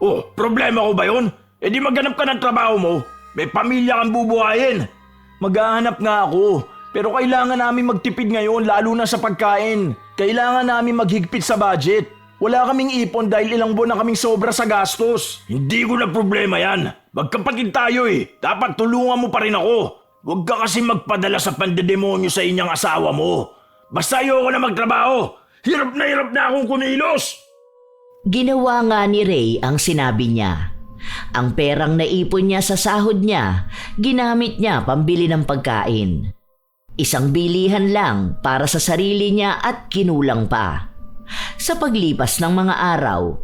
Oh, problema ko ba yun? E di maghanap ka ng trabaho mo. May pamilya kang bubuhayin. Maghahanap nga ako. Pero kailangan namin magtipid ngayon lalo na sa pagkain. Kailangan namin maghigpit sa budget. Wala kaming ipon dahil ilang buwan na kaming sobra sa gastos. Hindi ko na problema yan. Magkapatid tayo eh. Dapat tulungan mo pa rin ako. Huwag ka kasi magpadala sa pandedemonyo sa inyong asawa mo. Basta ayoko na magtrabaho. Hirap na akong kumilos. Ginawa nga ni Ray ang sinabi niya. Ang perang naipon niya sa sahod niya, ginamit niya pambili ng pagkain. Isang bilihan lang para sa sarili niya at kinulang pa. Sa paglipas ng mga araw,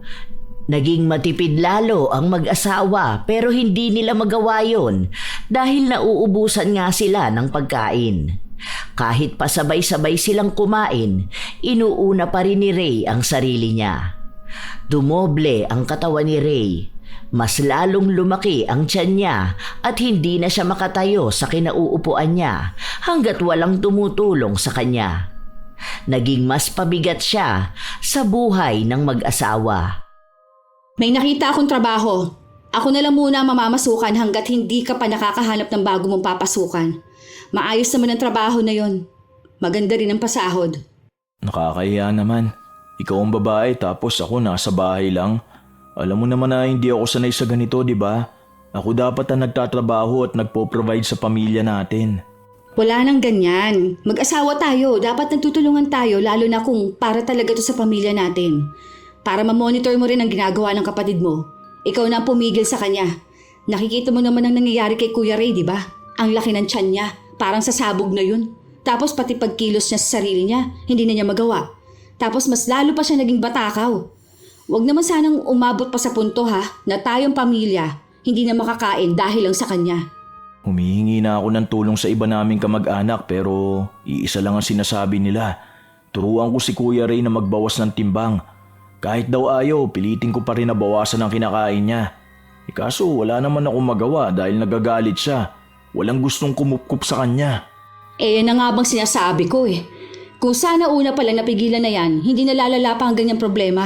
naging matipid lalo ang mag-asawa pero hindi nila magawa yon dahil nauubusan nga sila ng pagkain. Kahit pasabay-sabay silang kumain, inuuna pa rin ni Ray ang sarili niya. Dumoble ang katawan ni Ray. Mas lalong lumaki ang tiyan niya at hindi na siya makatayo sa kinauupuan niya hanggat walang tumutulong sa kanya. Naging mas pabigat siya sa buhay ng mag-asawa. May nakita akong trabaho. Ako na lang muna ang mamamasukan hanggat hindi ka pa nakakahanap ng bago mong papasukan. Maayos naman ang trabaho na yon. Maganda rin ang pasahod. Nakakahiya naman. Ikaw ang babae tapos ako nasa bahay lang. Alam mo naman na hindi ako sanay sa ganito, di ba? Ako dapat ang nagtatrabaho at nagpo-provide sa pamilya natin. Wala nang ganyan. Mag-asawa tayo. Dapat nagtutulungan tayo lalo na kung para talaga to sa pamilya natin. Para ma-monitor mo rin ang ginagawa ng kapatid mo. Ikaw na ang pumigil sa kanya. Nakikita mo naman ang nangyayari kay Kuya Ray, di ba? Ang laki ng tiyan niya. Parang sasabog na yun. Tapos pati pagkilos niya sa sarili niya, hindi na niya magawa. Tapos mas lalo pa siya naging batakaw. Huwag naman sanang umabot pa sa punto ha, na tayong pamilya hindi na makakain dahil lang sa kanya. Humihingi na ako ng tulong sa iba naming kamag-anak pero iisa lang ang sinasabi nila. Turuan ko si Kuya Ray na magbawas ng timbang. Kahit daw ayaw, pilitin ko pa rin na bawasan ang kinakain niya. Kaso wala naman akong magawa dahil nagagalit siya. Walang gustong kumupkup sa kanya. Yan na nga bang sinasabi ko eh. Kung sana una pa lang napigilan na yan, hindi na lalala pa ang ganyang problema.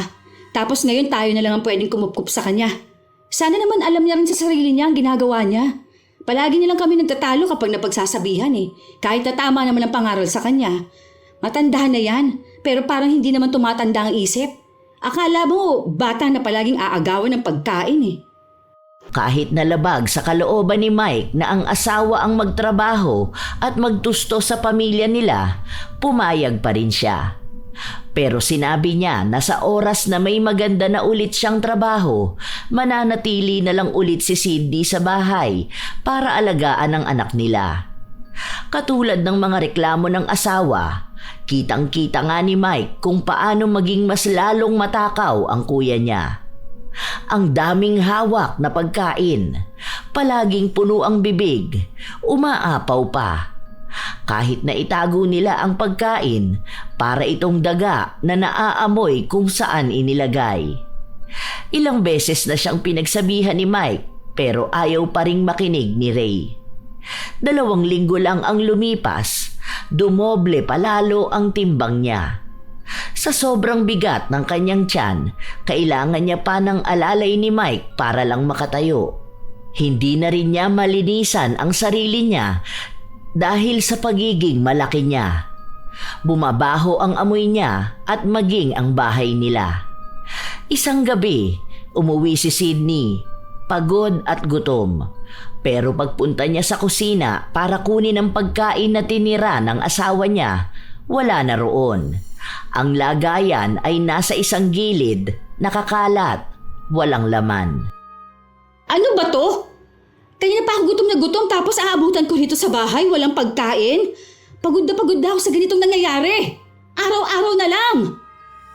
Tapos ngayon tayo na lang ang pwedeng kumupkup sa kanya. Sana naman alam niya rin sa sarili niya ang ginagawa niya. Palagi na lang kami nagtatalo kapag napagsasabihan eh. Kahit na tama naman ang pangaral sa kanya. Matanda na yan, pero parang hindi naman tumatanda ang isip. Akala mo, bata na palaging aagawan ng pagkain eh. Kahit nalabag sa kalooban ni Mike na ang asawa ang magtrabaho at magtusto sa pamilya nila, pumayag pa rin siya. Pero sinabi niya na sa oras na may maganda na ulit siyang trabaho, mananatili na lang ulit si Cindy sa bahay para alagaan ang anak nila. Katulad ng mga reklamo ng asawa, kitang-kita nga ni Mike kung paano maging mas lalong matakaw ang kuya niya. Ang daming hawak na pagkain, palaging puno ang bibig, umaapaw pa. Kahit na itago nila ang pagkain para itong daga na naaamoy kung saan inilagay. Ilang beses na siyang pinagsabihan ni Mike pero ayaw pa ring makinig ni Ray. 2 linggo lang ang lumipas, dumoble palalo ang timbang niya. Sa sobrang bigat ng kanyang tiyan, kailangan niya pa ng alalay ni Mike para lang makatayo. Hindi na rin niya malinisan ang sarili niya dahil sa pagiging malaki niya. Bumabaho ang amoy niya at maging ang bahay nila. Isang gabi, umuwi si Sydney, pagod at gutom. Pero pagpunta niya sa kusina para kunin ang pagkain na tinira ng asawa niya, wala na roon. Ang lagayan ay nasa isang gilid, nakakalat, walang laman. Ano ba to? Kanina pa ako gutom na gutom tapos aabutan ko dito sa bahay, walang pagkain. Pagod na ako sa ganitong nangyayari. Araw-araw na lang.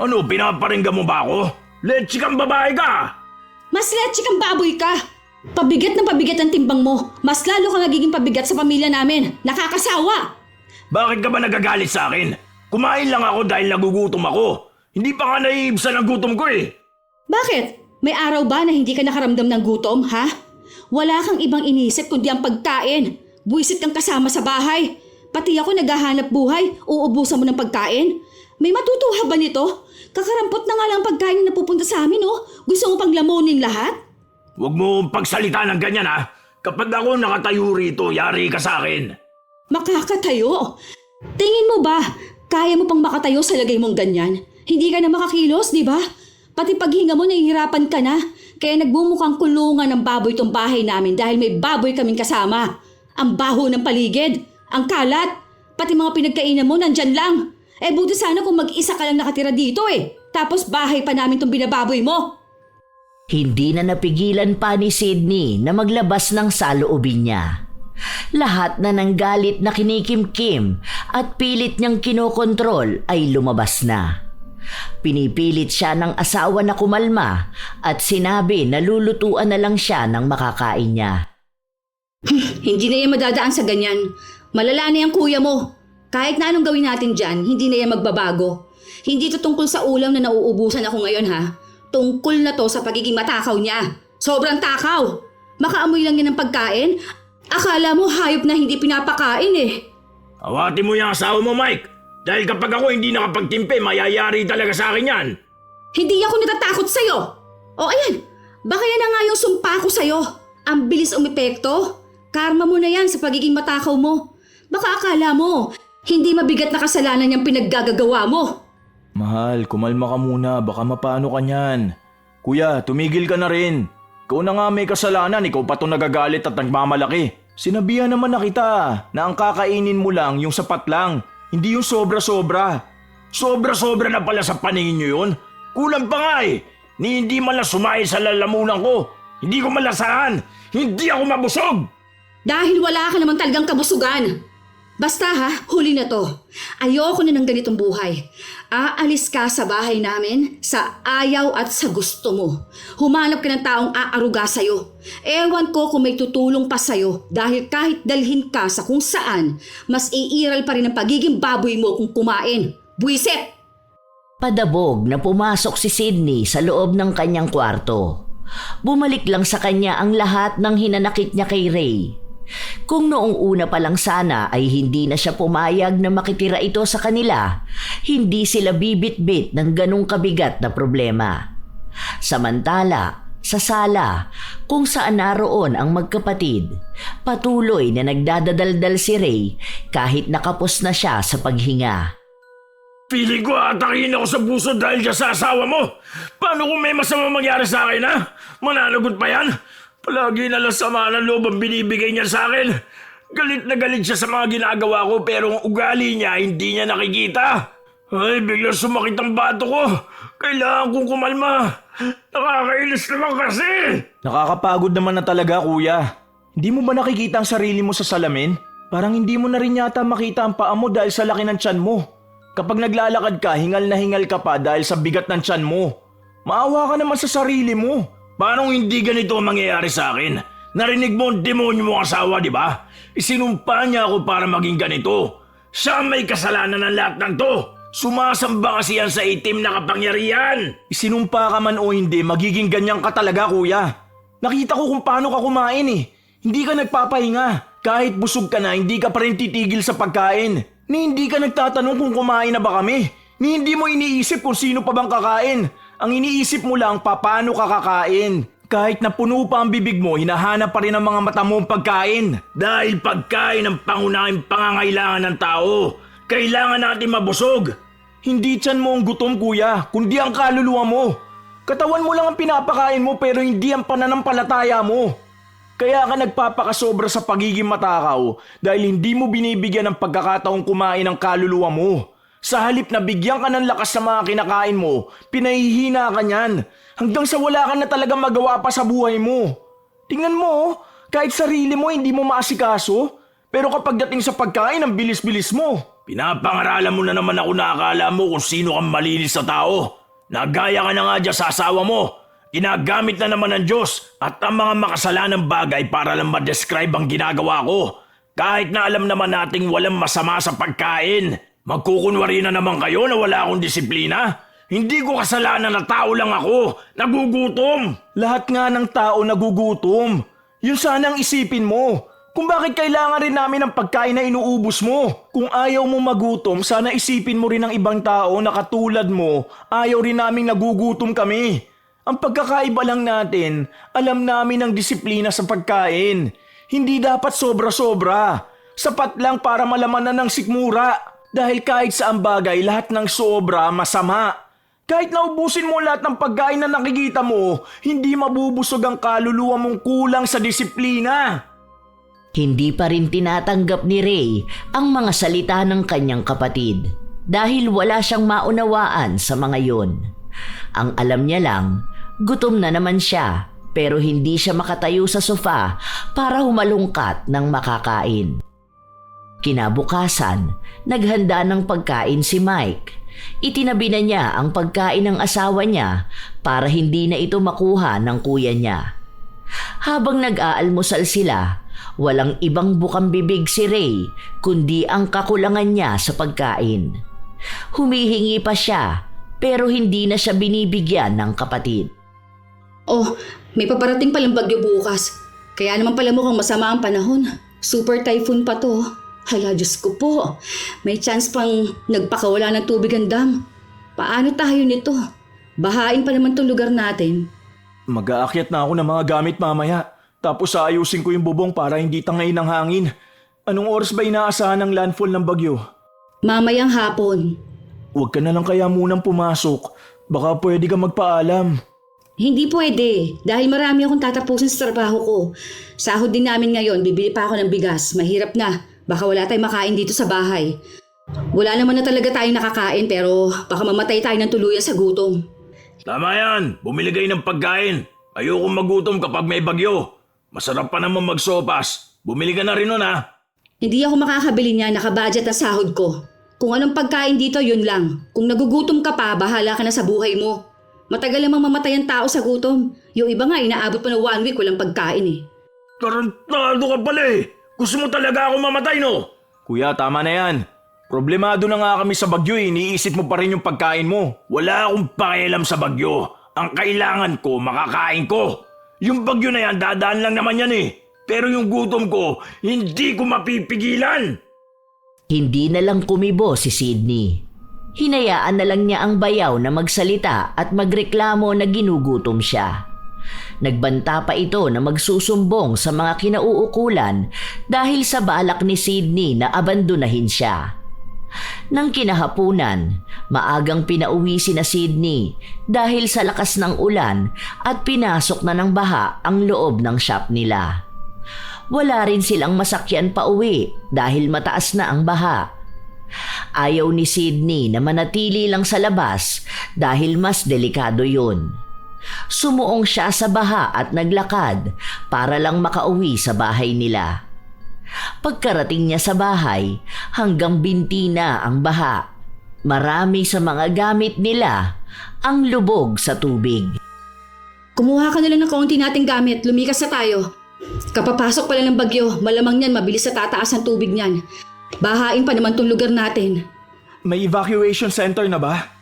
Ano, pinaparinggan mo ba ako? Letsi kang babae ka! Mas letsi kang baboy ka. Pabigat ng pabigat ang timbang mo. Mas lalo ka nagiging pabigat sa pamilya namin. Nakakasawa. Bakit ka ba nagagalit sa akin? Kumain lang ako dahil nagugutom ako. Hindi pa nga naiibsan ang gutom ko eh. Bakit? May araw ba na hindi ka nakaramdam ng gutom, ha? Wala kang ibang inisip kundi ang pagkain. Buwisit kang kasama sa bahay. Pati ako naghahanap buhay, uubusan mo ng pagkain. May matutuwa ba nito? Kakarampot na nga lang ang pagkain na napupunta sa amin, oh. Gusto mo pang lamunin lahat? Huwag mo pagsalita ng ganyan ha. Kapag ako nakatayo rito, yari ka sa akin. Makakatayo? Tingin mo ba, kaya mo pang makatayo sa lagay mong ganyan? Hindi ka na makakilos, di ba? Pati paghinga mo, nahihirapan ka na. Kaya nagbumukhang kulungan ng baboy tong bahay namin dahil may baboy kaming kasama. Ang baho ng paligid, ang kalat, pati mga pinagkainan mo nandyan lang. Buti sana kung mag-isa ka lang nakatira dito eh. Tapos bahay pa namin tong binababoy mo. Hindi na napigilan pa ni Sydney na maglabas ng saloobin niya. Lahat na ng galit na kinikimkim at pilit niyang kinokontrol ay lumabas na. Pinipilit siya ng asawa na kumalma at sinabi na lulutuan na lang siya ng makakain niya. Hindi na yan madadaan sa ganyan. Malala na yung kuya mo. Kahit na anong gawin natin dyan, hindi na yan magbabago. Hindi to tungkol sa ulam na nauubusan ako ngayon ha. Tungkol na to sa pagiging matakaw niya. Sobrang takaw. Makaamoy lang yan ng pagkain. Akala mo hayop na hindi pinapakain eh. Awatin mo yung asawa mo, Mike. Dahil kapag ako hindi nakapagtimpe, mayayari talaga sa akin yan. Hindi ako natatakot sa'yo. O ayan, baka yan na nga yung sumpa ko sa'yo. Ang bilis umepekto. Karma mo na yan sa pagiging matakaw mo. Baka akala mo, hindi mabigat na kasalanan yung pinaggagawa mo. Mahal, kumalma ka muna, baka mapano ka niyan. Kuya, tumigil ka na rin. Ikaw na nga may kasalanan, ikaw pa to nagagalit at nagmamalaki. Sinabihan naman na kita na ang kakainin mo lang yung sapat lang, hindi yung sobra-sobra. Sobra-sobra na pala sa paningin nyo yun. Kulang pa nga eh. Ni hindi man lang sumain sa lalamunan ko. Hindi ko malasahan. Hindi ako mabusog. Dahil wala ka naman talagang kabusugan. Basta ha, huli na to. Ayoko na ng ganitong buhay. Aalis ka sa bahay namin sa ayaw at sa gusto mo. Humanap ka ng taong aaruga sa'yo. Ewan ko kung may tutulong pa sa'yo dahil kahit dalhin ka sa kung saan, mas iiral pa rin ang pagiging baboy mo kung kumain. Buwisit! Padabog na pumasok si Sydney sa loob ng kanyang kwarto. Bumalik lang sa kanya ang lahat ng hinanakit niya kay Ray. Kung noong una pa lang sana ay hindi na siya pumayag na makitira ito sa kanila, hindi sila bibit-bit ng ganong kabigat na problema. Samantala, sa sala, kung saan naroon ang magkapatid, patuloy na nagdadadaldal si Ray kahit nakapos na siya sa paghinga. Piling ko atakin ako sa puso dahil dyan sa asawa mo. Paano kung may masama mangyari sa akin ha? Mananagot pa yan? Palagi na lang sama ng loob ang binibigay niya sa akin. Galit na galit siya sa mga ginagawa ko pero ang ugali niya hindi niya nakikita. Ay, biglang sumakit ang bato ko. Kailangan kong kumalma. Nakakainis naman kasi. Nakakapagod naman na talaga, kuya. Hindi mo ba nakikita ang sarili mo sa salamin? Parang hindi mo na rin yata makita ang paa mo dahil sa laki ng tiyan mo. Kapag naglalakad ka, hingal na hingal ka pa dahil sa bigat ng tiyan mo. Maawa ka naman sa sarili mo. Paano hindi ganito ang mangyayari sa akin? Narinig mo ang demonyo mong asawa, di ba? Isinumpa niya ako para maging ganito. Siya ang may kasalanan ng lahat ng to. Sumasamba kasi yan sa itim na kapangyarihan. Isinumpa ka man o hindi, magiging ganyan ka talaga, kuya. Nakita ko kung paano ka kumain eh. Hindi ka nagpapahinga. Kahit busog ka na, hindi ka pa rin titigil sa pagkain. Ni hindi ka nagtatanong kung kumain na ba kami. Ni hindi mo iniisip kung sino pa bang kakain. Ang iniisip mo lang paano ka kakain. Kahit na puno pa ang bibig mo, hinahanap pa rin ang mga mata mo ang pagkain. Dahil pagkain ang pangunahing pangangailangan ng tao. Kailangan natin mabusog. Hindi tiyan mo ang gutom kuya, kundi ang kaluluwa mo. Katawan mo lang ang pinapakain mo pero hindi ang pananampalataya mo. Kaya ka nagpapakasobra sa pagiging matakaw dahil hindi mo binibigyan ng pagkakataong kumain ang kaluluwa mo. Sa halip na bigyan ka ng lakas sa mga kinakain mo, pinahihina ka niyan hanggang sa wala ka na talagang magawa pa sa buhay mo. Tingnan mo, kahit sarili mo hindi mo maasikaso, pero kapag dating sa pagkain ang bilis-bilis mo. Pinapangaralan mo na naman ako na akala mo kung sino kang malinis na tao. Nagaya ka na nga dyan sa asawa mo. Ginagamit na naman ng Diyos at ang mga makasalanang bagay para lang ma-describe ang ginagawa ko. Kahit na alam naman nating walang masama sa pagkain. Magkukunwari na naman kayo na wala akong disiplina. Hindi ko kasalanan na tao lang ako. Nagugutom. Lahat nga ng tao nagugutom. Yun sana ang isipin mo. Kung bakit kailangan rin namin ng pagkain na inuubos mo. Kung ayaw mo magutom, sana isipin mo rin ang ibang tao na katulad mo, ayaw rin naming nagugutom kami. Ang pagkakaiba lang natin, alam namin ang disiplina sa pagkain. Hindi dapat sobra-sobra. Sapat lang para malamanan ng sikmura. Dahil kahit saan bagay, lahat ng sobra masama. Kahit naubusin mo lahat ng pagkain na nakikita mo, hindi mabubusog ang kaluluwa mong kulang sa disiplina. Hindi pa rin tinatanggap ni Ray ang mga salita ng kanyang kapatid dahil wala siyang maunawaan sa mga yon. Ang alam niya lang, gutom na naman siya pero hindi siya makatayo sa sofa para humalungkat ng makakain. Kinabukasan, naghanda ng pagkain si Mike. Itinabi na niya ang pagkain ng asawa niya para hindi na ito makuha ng kuya niya. Habang nag-aalmusal sila, walang ibang bukang bibig si Ray kundi ang kakulangan niya sa pagkain. Humihingi pa siya pero hindi na siya binibigyan ng kapatid. Oh, may paparating palang bagyo bukas. Kaya naman pala mukhang masama ang panahon. Super typhoon pa to. Hala, Diyos ko po. May chance pang nagpakawala ng tubig ang dam. Paano tayo nito? Bahain pa naman tong lugar natin. Mag-aakyat na ako ng mga gamit mamaya. Tapos aayusin ko yung bubong para hindi tangayin ng hangin. Anong oras ba inaasahan ng landfall ng bagyo? Mamayang hapon. Huwag ka na lang kaya munang pumasok. Baka pwede ka magpaalam. Hindi pwede. Dahil marami akong tatapusin sa trabaho ko. Sahod din namin ngayon. Bibili pa ako ng bigas. Mahirap na. Baka wala tayong makain dito sa bahay. Wala naman na talaga tayong nakakain pero baka mamatay tayo ng tuluyan sa gutom. Tama yan. Bumili kayo ng pagkain. Ayokong magutom kapag may bagyo. Masarap pa naman magsopas. Bumili ka na rin nun ha. Hindi ako makakabili niya, nakabudget na sahod ko. Kung anong pagkain dito, yun lang. Kung nagugutom ka pa, bahala ka na sa buhay mo. Matagal namang mamatay ang tao sa gutom. Yung iba nga, inaabot pa na 1 week walang pagkain eh. Tarantado ka pala eh. Gusto mo talaga ako mamatay no? Kuya, tama na yan. Problemado na nga kami sa bagyo eh. Iniisip mo pa rin yung pagkain mo. Wala akong pakialam sa bagyo. Ang kailangan ko, makakain ko. Yung bagyo na yan, dadaan lang naman yan eh. Pero yung gutom ko, hindi ko mapipigilan. Hindi na lang kumibo si Sydney. Hinayaan na lang niya ang bayaw na magsalita at magreklamo na ginugutom siya. Nagbanta pa ito na magsusumbong sa mga kinauukulan dahil sa balak ni Sydney na abandonahin siya. Nang kinahapunan, maagang pinauwi si na Sydney dahil sa lakas ng ulan at pinasok na ng baha ang loob ng shop nila. Wala rin silang masakyan pa uwi dahil mataas na ang baha. Ayaw ni Sydney na manatili lang sa labas dahil mas delikado yun. Sumuong siya sa baha at naglakad para lang makauwi sa bahay nila. Pagkarating niya sa bahay, hanggang binti na ang baha. Marami sa mga gamit nila ang lubog sa tubig. Kumuha ka na lang ng kaunti nating gamit, lumikas na tayo. Kapapasok pala ng bagyo, malamang niyan mabilis sa tataas ang tubig niyan. Bahain pa naman tong lugar natin. May evacuation center na ba?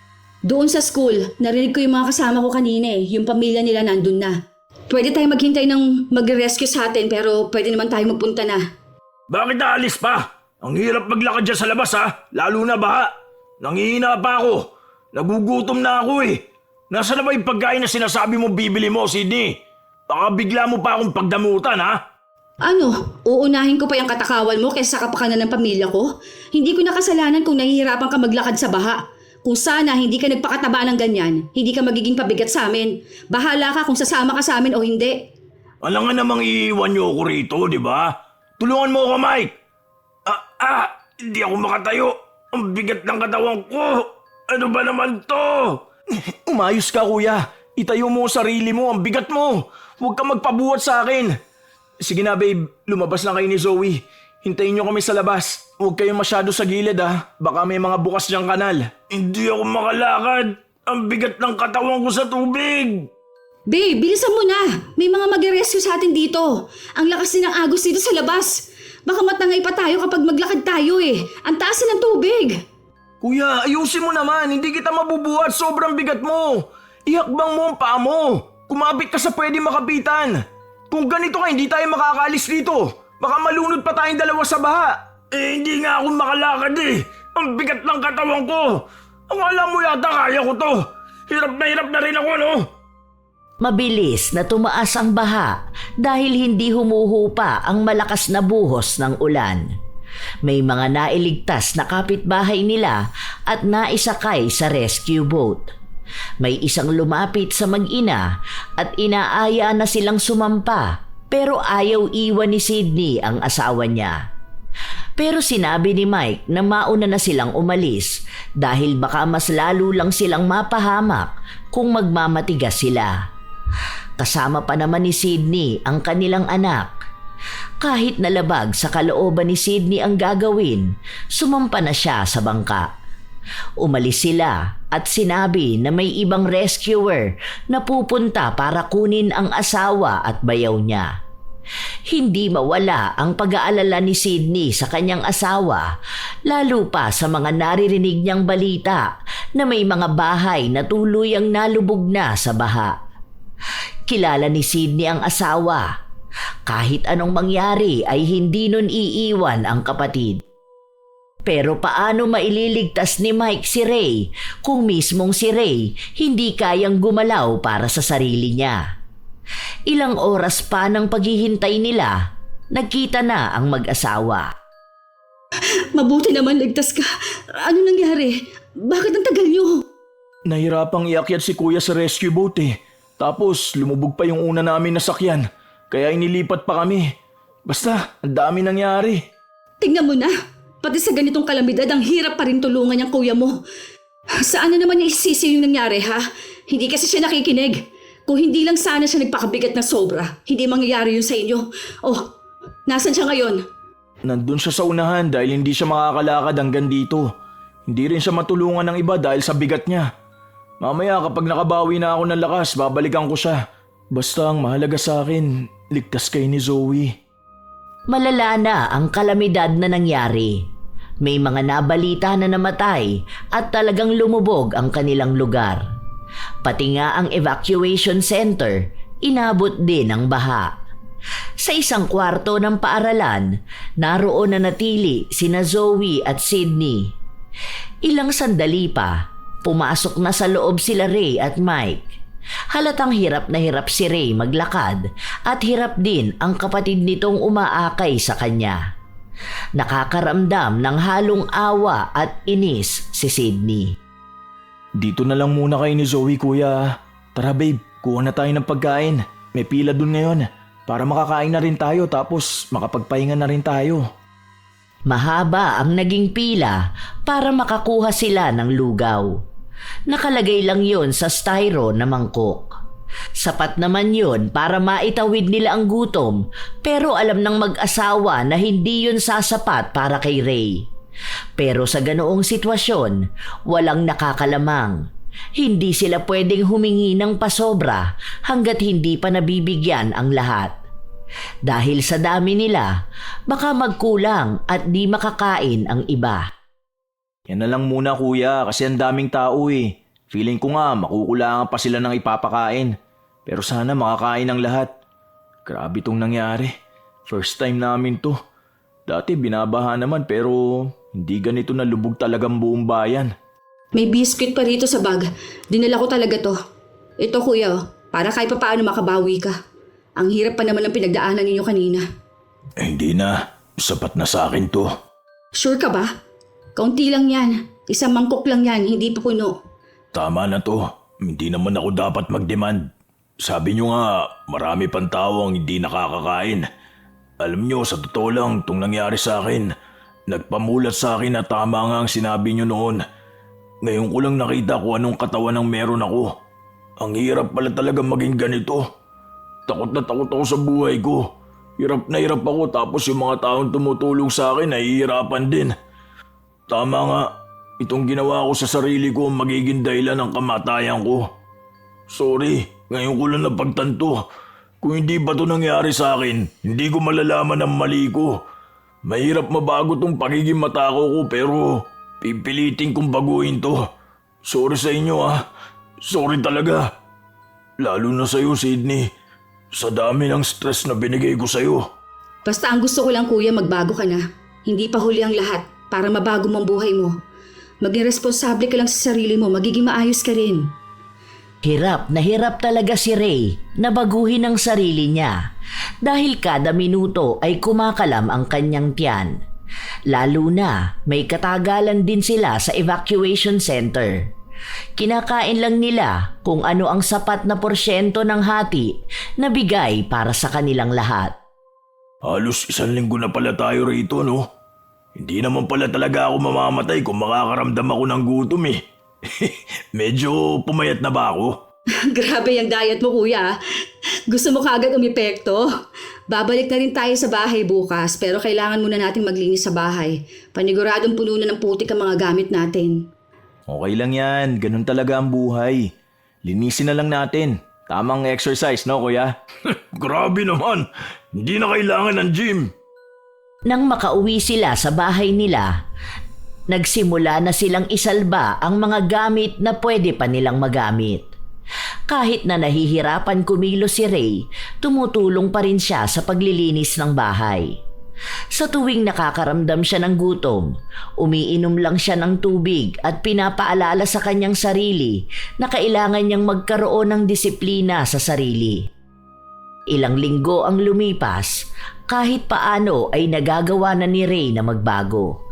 Doon sa school, narinig ko yung mga kasama ko kanina eh, yung pamilya nila nandun na. Pwede tayo maghintay ng mag-rescue sa atin pero pwede naman tayo magpunta na. Bakit aalis pa? Ang hirap maglakad dyan sa labas ha, lalo na baha. Nangihina pa ako. Nagugutom na ako eh. Nasaan na ba yung pagkain na sinasabi mo bibili mo, Sydney? Baka bigla mo pa akong pagdamutan ha? Ano, uunahin ko pa yung katakawan mo kaysa kapakanan ng pamilya ko? Hindi ko nakasalanan kung nahihirapan ka maglakad sa baha. Kung sana hindi ka nagpakataba ng ganyan, hindi ka magiging pabigat sa amin. Bahala ka kung sasama ka sa amin o hindi. Alam nga namang iiwan niyo ako rito, di ba? Tulungan mo ako, Mike! Hindi ako makatayo. Ang bigat ng katawan ko. Ano ba naman to? Umayos ka kuya. Itayo mo ang sarili mo, ang bigat mo. Huwag ka magpabuhat sa akin. Sige na babe, lumabas lang kayo ni Zoe. Hintayin niyo kami sa labas. Huwag kayong masyado sa gilid ha. Baka may mga bukas diyang kanal. Hindi ako makalakad. Ang bigat ng katawan ko sa tubig. Babe, bilisan mo na. May mga mag-rescue sa atin dito. Ang lakas din ng agos dito sa labas. Baka matangay pa tayo kapag maglakad tayo eh. Ang taas na ng tubig. Kuya, ayusin mo naman. Hindi kita mabubuhat. Sobrang bigat mo. Ihakbang mo ang paa mo. Kumapit ka sa pwede makapitan. Kung ganito ka, hindi tayo makakaalis dito. Baka malunod pa tayong dalawa sa baha. Hindi nga ako makalakad eh. Ang bigat ng katawan ko. Akala mo yata kaya ko to. Hirap na rin ako, no? Mabilis na tumaas ang baha dahil hindi humuhupa ang malakas na buhos ng ulan. May mga nailigtas na kapitbahay nila at naisakay sa rescue boat. May isang lumapit sa mag-ina at inaaya na silang sumampa pero ayaw iwan ni Sydney ang asawa niya. Pero sinabi ni Mike na mauna na silang umalis dahil baka mas lalo lang silang mapahamak kung magmamatigas sila. Kasama pa naman ni Sydney ang kanilang anak. Kahit nalabag sa kalooban ni Sydney ang gagawin, sumampa na siya sa bangka. Umalis sila at sinabi na may ibang rescuer na pupunta para kunin ang asawa at bayaw niya. Hindi mawala ang pag-aalala ni Sydney sa kanyang asawa, lalo pa sa mga naririnig niyang balita na may mga bahay na tuluyang nalubog na sa baha. Kilala ni Sydney ang asawa. Kahit anong mangyari ay hindi nun iiwan ang kapatid. Pero paano maililigtas ni Mike si Ray kung mismong si Ray hindi kayang gumalaw para sa sarili niya? Ilang oras pa ng paghihintay nila, nagkita na ang mag-asawa. Mabuti naman ligtas ka. Ano nangyari? Bakit ang tagal niyo? Nahirapang iakyat si kuya sa rescue boat eh. Tapos lumubog pa yung una namin na sakyan. Kaya inilipat pa kami. Basta, ang dami nangyari. Tingnan mo na. Pati sa ganitong kalamidad, ang hirap pa rin tulungan niyang kuya mo. Saan na naman niya isisi yung nangyari, ha? Hindi kasi siya nakikinig. Kung hindi lang sana siya nagpakabigat na sobra, hindi mangyayari yun sa inyo. Oh, nasan siya ngayon? Nandun siya sa unahan dahil hindi siya makakalakad hanggang dito. Hindi rin siya matulungan ng iba dahil sa bigat niya. Mamaya kapag nakabawi na ako ng lakas, babalikan ko siya. Basta ang mahalaga sa akin, ligtas kay ni Zoe. Malala na ang kalamidad na nangyari. May mga nabalita na namatay at talagang lumubog ang kanilang lugar. Pati nga ang evacuation center, inabot din ang baha. Sa isang kwarto ng paaralan, naroon na natili sina Zoe at Sydney. Ilang sandali pa, pumasok na sa loob sila Ray at Mike. Halatang hirap na hirap si Ray maglakad at hirap din ang kapatid nitong umaakay sa kanya. Nakakaramdam ng halong awa at inis si Sydney. Dito na lang muna kayo ni Zoe kuya. Tara babe, kuha na tayo ng pagkain. May pila dun ngayon para makakain na rin tayo tapos makapagpahinga na rin tayo. Mahaba ang naging pila para makakuha sila ng lugaw. Nakalagay lang yon sa styro na mangkok. Sapat naman yon para maitawid nila ang gutom pero alam ng mag-asawa na hindi yon sasapat para kay Ray. Pero sa ganoong sitwasyon, walang nakakalamang. Hindi sila pwedeng humingi ng pasobra hanggat hindi pa nabibigyan ang lahat. Dahil sa dami nila, baka magkulang at di makakain ang iba. Yan na lang muna kuya kasi ang daming tao eh. Feeling ko nga makukulangan pa sila ng ipapakain. Pero sana makakain ang lahat. Grabe tong nangyari. First time namin to. Dati binabaha naman pero hindi ganito na lubog talagang buong bayan. May biscuit pa rito sa bag. Dinala ko talaga to. Ito kuya, para kahit paano makabawi ka. Ang hirap pa naman ng pinagdaanan ninyo kanina. Hindi na. Sapat na sa akin to. Sure ka ba? Kaunti lang yan. Isang mangkok lang yan, hindi pa puno. Tama na to. Hindi naman ako dapat mag-demand. Sabi nyo nga, marami pang tao ang hindi nakakakain. Alam nyo, sa totoo lang, itong nangyari sa akin, nagpamulat sa akin na tama nga ang sinabi nyo noon. Ngayon ko lang nakita kung anong katawan ang meron ako. Ang hirap pala talaga maging ganito. Takot na takot ako sa buhay ko. Hirap na hirap ako tapos yung mga taong tumutulong sa akin nahihirapan din. Tama nga, itong ginawa ko sa sarili ko magiging dahilan ng kamatayan ko. Sorry, ngayon ko lang napagtanto. Kung hindi ba ito nangyari sa akin, hindi ko malalaman ang mali ko. Mahirap mabago tong pagiging matako ko pero pipilitin kong baguhin to. Sorry sa inyo Sorry talaga. Lalo na sa'yo, Sydney. Sa dami ng stress na binigay ko sa'yo. Basta ang gusto ko lang kuya, magbago ka na. Hindi pa huli ang lahat para mabago mo ang buhay mo. Maging responsable ka lang sa sarili mo, magiging maayos ka rin. Hirap na hirap talaga si Ray na baguhin ang sarili niya dahil kada minuto ay kumakalam ang kanyang tiyan. Lalo na may katagalan din sila sa evacuation center. Kinakain lang nila kung ano ang sapat na porsyento ng hati na bigay para sa kanilang lahat. Halos 1 linggo na pala tayo rito, no? Hindi naman pala talaga ako mamamatay kung makakaramdam ako ng gutom eh. Medyo pumayat na ba ako? Grabe yung diet mo kuya. Gusto mo kagad umepekto? Babalik na rin tayo sa bahay bukas pero kailangan muna nating maglinis sa bahay. Paniguradong puno na ng putik ang mga gamit natin. Okay lang yan, ganun talaga ang buhay. Linisin na lang natin. Tamang exercise, no kuya? Grabe naman, hindi na kailangan ng gym. Nang makauwi sila sa bahay nila, nagsimula na silang isalba ang mga gamit na pwede pa nilang magamit. Kahit na nahihirapan kumilos si Ray, tumutulong pa rin siya sa paglilinis ng bahay. Sa tuwing nakakaramdam siya ng gutom, umiinom lang siya ng tubig at pinapaalala sa kanyang sarili na kailangan niyang magkaroon ng disiplina sa sarili. Ilang linggo ang lumipas, kahit paano ay nagagawa na ni Ray na magbago.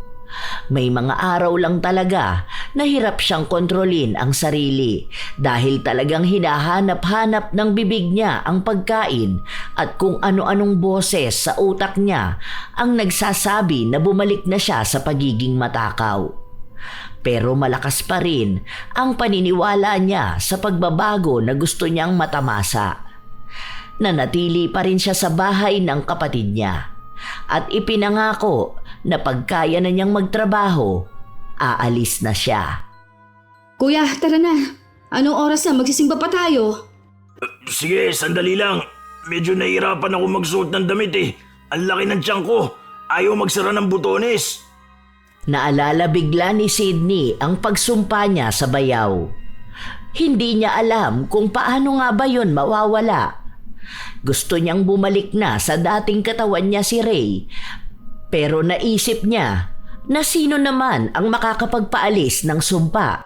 May mga araw lang talaga na hirap siyang kontrolin ang sarili dahil talagang hinahanap-hanap ng bibig niya ang pagkain at kung ano-anong boses sa utak niya ang nagsasabi na bumalik na siya sa pagiging matakaw. Pero malakas pa rin ang paniniwala niya sa pagbabago na gusto niyang matamasa. Nanatili pa rin siya sa bahay ng kapatid niya at ipinangako na pagkaya na niyang magtrabaho, aalis na siya. Kuya, tara na. Anong oras na? Magsisimba pa tayo. Sige, sandali lang. Medyo nahihirapan ako magsuot ng damit eh. Ang laki ng tiyan ko. Ayaw magsara ng butones. Naalala bigla ni Sydney ang pagsumpa niya sa bayaw. Hindi niya alam kung paano nga ba yun mawawala. Gusto niyang bumalik na sa dating katawan niya si Ray, pero naisip niya na sino naman ang makakapagpaalis ng sumpa.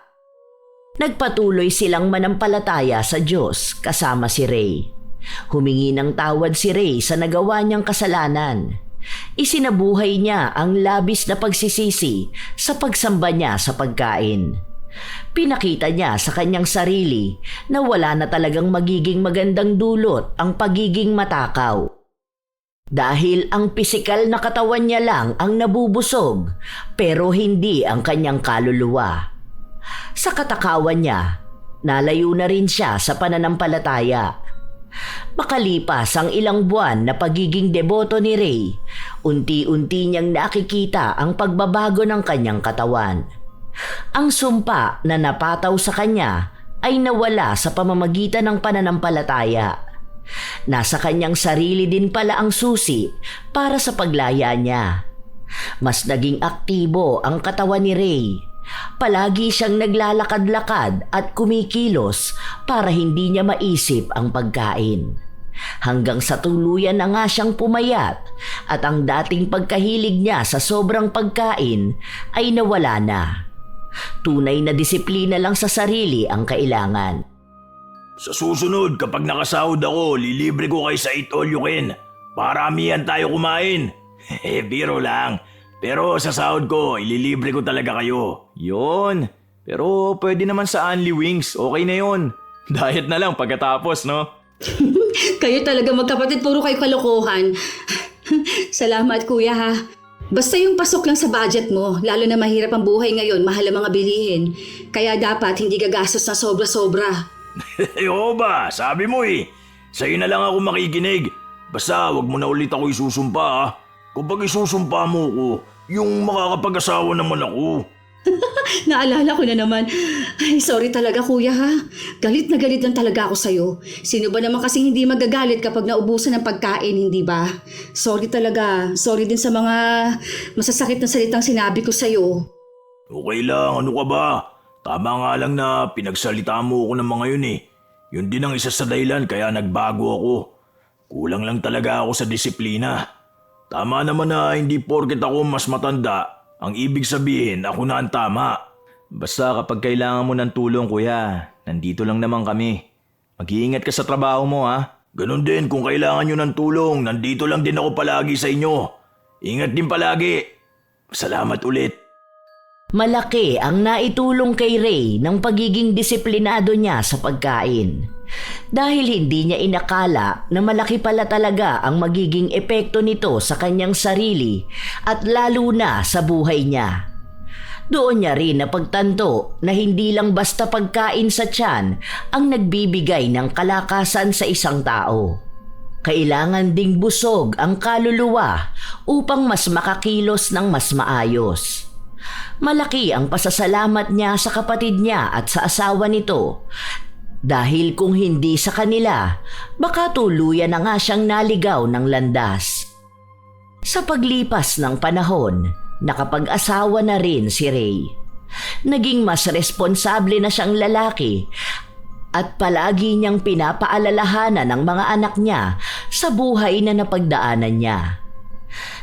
Nagpatuloy silang manampalataya sa Diyos kasama si Ray. Humingi ng tawad si Ray sa nagawa niyang kasalanan. Isinabuhay niya ang labis na pagsisisi sa pagsamba niya sa pagkain. Pinakita niya sa kanyang sarili na wala na talagang magiging magandang dulot ang pagiging matakaw. Dahil ang pisikal na katawan niya lang ang nabubusog pero hindi ang kanyang kaluluwa. Sa katakawan niya, nalayo na rin siya sa pananampalataya. Makalipas ang ilang buwan na pagiging deboto ni Ray, unti-unti niyang nakikita ang pagbabago ng kanyang katawan. Ang sumpa na napataw sa kanya ay nawala sa pamamagitan ng pananampalataya. Nasa kanyang sarili din pala ang susi para sa paglaya niya. Mas naging aktibo ang katawan ni Ray. Palagi siyang naglalakad-lakad at kumikilos para hindi niya maisip ang pagkain. Hanggang sa tuluyan na nga siyang pumayat at ang dating pagkahilig niya sa sobrang pagkain ay nawala na. Tunay na disiplina lang sa sarili ang kailangan. Sa susunod, kapag nakasahod ako, lilibre ko kayo sa eat all you can. Paramihan tayo kumain. Biro lang. Pero sa sahod ko, ililibre ko talaga kayo. Yon. Pero pwede naman sa Only Wings. Okay na yon. Diet na lang pagkatapos, no? Kayo talaga magkapatid, puro kayo kalokohan. Salamat kuya ha. Basta yung pasok lang sa budget mo, lalo na mahirap ang buhay ngayon, mahal ang mga bilihin. Kaya dapat hindi gagastos na sobra-sobra. Oo ba? Sabi mo eh. Sa'yo na lang ako makikinig. Basta wag mo na ulit ako isusumpa ha. Kapag isusumpa mo ko, yung makakapag-asawa naman ako. Naalala ko na naman. Ay, sorry talaga kuya ha. Galit na galit lang talaga ako sa'yo. Sino ba naman kasing hindi magagalit kapag naubusan ng pagkain, hindi ba? Sorry talaga. Sorry din sa mga masasakit na salitang sinabi ko sa'yo. Okay lang, ano ka ba? Tama nga lang na pinagsalita mo ako ng mga yun eh. Yun din ang isa sa dahilan kaya nagbago ako. Kulang lang talaga ako sa disiplina. Tama naman na hindi porket ako mas matanda, ang ibig sabihin ako na ang tama. Basta kapag kailangan mo ng tulong, kuya, nandito lang naman kami. Mag-iingat ka sa trabaho mo, ha? Ganon din kung kailangan nyo ng tulong, nandito lang din ako palagi sa inyo. Ingat din palagi. Salamat ulit. Malaki ang naitulong kay Ray ng pagiging disiplinado niya sa pagkain. Dahil hindi niya inakala na malaki pala talaga ang magiging epekto nito sa kanyang sarili at lalo na sa buhay niya. Doon niya rin napagtanto na hindi lang basta pagkain sa tiyan ang nagbibigay ng kalakasan sa isang tao. Kailangan ding busog ang kaluluwa upang mas makakilos ng mas maayos. Malaki ang pasasalamat niya sa kapatid niya at sa asawa nito. Dahil kung hindi sa kanila, baka tuluyan na nga siyang naligaw ng landas. Sa paglipas ng panahon, nakapag-asawa na rin si Ray. Naging mas responsable na siyang lalaki at palagi niyang pinapaalalahanan ng mga anak niya sa buhay na napagdaanan niya.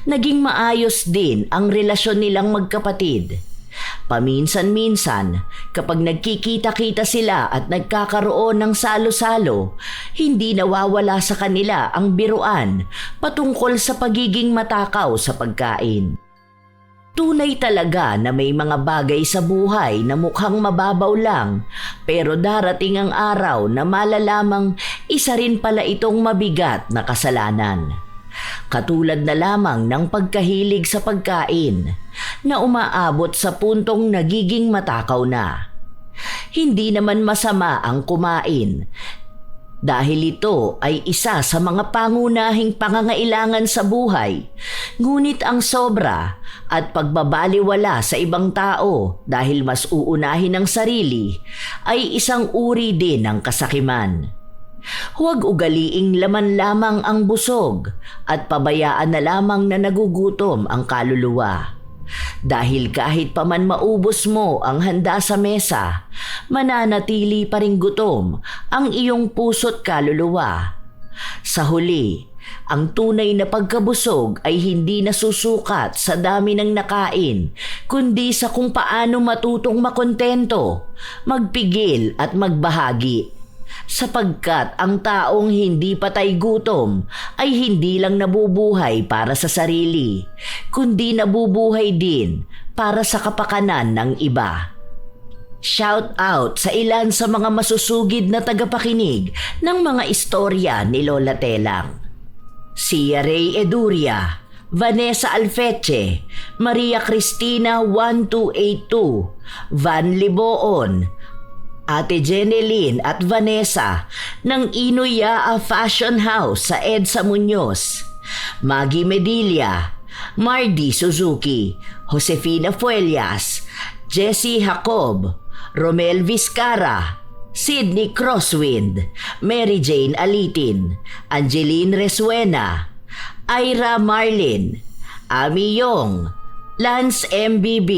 Naging maayos din ang relasyon nilang magkapatid. Paminsan-minsan, kapag nagkikita-kita sila at nagkakaroon ng salo-salo, hindi nawawala sa kanila ang biruan patungkol sa pagiging matakaw sa pagkain. Tunay talaga na may mga bagay sa buhay na mukhang mababaw lang, pero darating ang araw na malalamang isa rin pala itong mabigat na kasalanan. Katulad na lamang ng pagkahilig sa pagkain na umaabot sa puntong nagiging matakaw na. Hindi naman masama ang kumain dahil ito ay isa sa mga pangunahing pangangailangan sa buhay. Ngunit ang sobra at pagbabaliwala sa ibang tao dahil mas uunahin ang sarili ay isang uri din ng kasakiman. Huwag ugaliing laman lamang ang busog at pabayaan na lamang na nagugutom ang kaluluwa. Dahil kahit paman maubos mo ang handa sa mesa, mananatili pa ring gutom ang iyong puso't kaluluwa. Sa huli, ang tunay na pagkabusog ay hindi nasusukat sa dami ng nakain, kundi sa kung paano matutong makontento, magpigil at magbahagi. Sapagkat ang taong hindi patay gutom ay hindi lang nabubuhay para sa sarili, kundi nabubuhay din para sa kapakanan ng iba. Shout out sa ilan sa mga masusugid na tagapakinig ng mga istorya ni Lola Telang. Sia Ray Eduria, Vanessa Alfeche, Maria Cristina 1282, Van Liboon, Ate Jeneline at Vanessa ng Inuyaa Fashion House sa EDSA Muñoz, Maggie Medilla, Mardy Suzuki, Josefina Fuelias, Jessie Jacob, Romel Vizcara, Sydney Crosswind, Mary Jane Alitin, Angeline Resuena, Ira Marlin, Ami Yong, Lance MBB,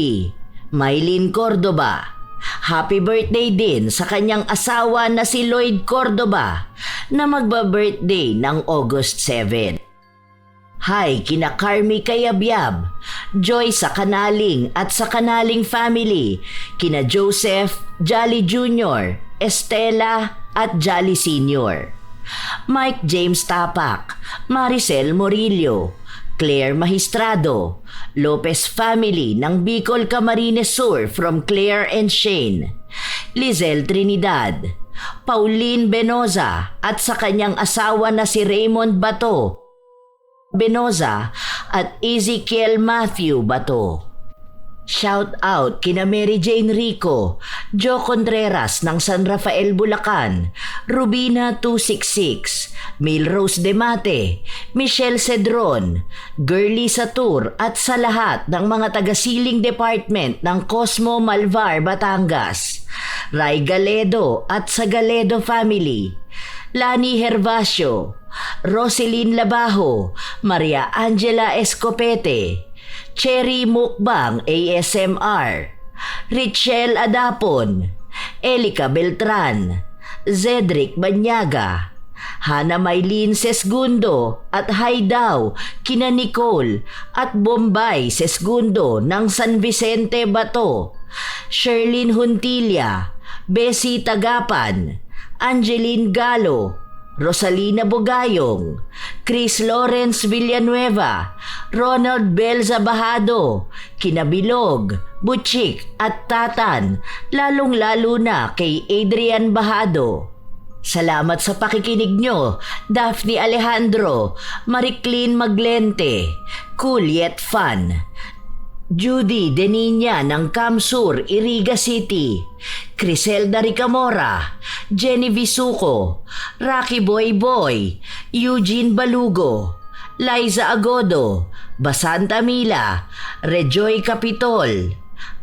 Mylene Cordoba. Happy birthday din sa kanyang asawa na si Lloyd Cordoba na magba-birthday ng August 7. Hi kina Carmi Kayabyab, Joy sa Kanaling at sa Kanaling family, kina Joseph, Jolly Jr., Estela at Jolly Sr. Mike James Tapak, Maricel Morillo, Claire Magistrado, Lopez family ng Bicol Camarines Sur from Claire and Shane, Lizelle Trinidad, Pauline Benoza at sa kanyang asawa na si Raymond Bato Benoza at Ezekiel Matthew Bato. Shout out kina Mary Jane Rico, Joe Contreras ng San Rafael, Bulacan, Rubina 266, Milrose Demate, Michelle Cedron, Girly Satur at sa lahat ng mga taga-siling department ng Cosmo Malvar, Batangas, Ray Galedo at sa Galedo family, Lani Hervasio, Roselyn Labajo, Maria Angela Escopete, Cherry Mukbang ASMR, Richelle Adapon, Elika Beltran, Zedric Banyaga, Hana Maylin Sesgundo at Haidaw kina Nicole at Bombay Sesgundo ng San Vicente Bato, Sherlyn Huntilla, Bessie Tagapan, Angeline Galo, Rosalina Bogayong, Chris Lawrence Villanueva, Ronald Bel Zabahado, Kinabilog, Butchik at Tatan, lalong-lalo na kay Adrian Bahado. Salamat sa pakikinig nyo, Daphne Alejandro, Mariclin Maglente, Cool Yet Fun, Judy Deninya ng Camsur, Iriga City, Criselda Ricamora, Jenny Visuco, Rocky Boy Boy, Eugene Balugo, Liza Agodo, Basanta Mila, Rejoy Capitol,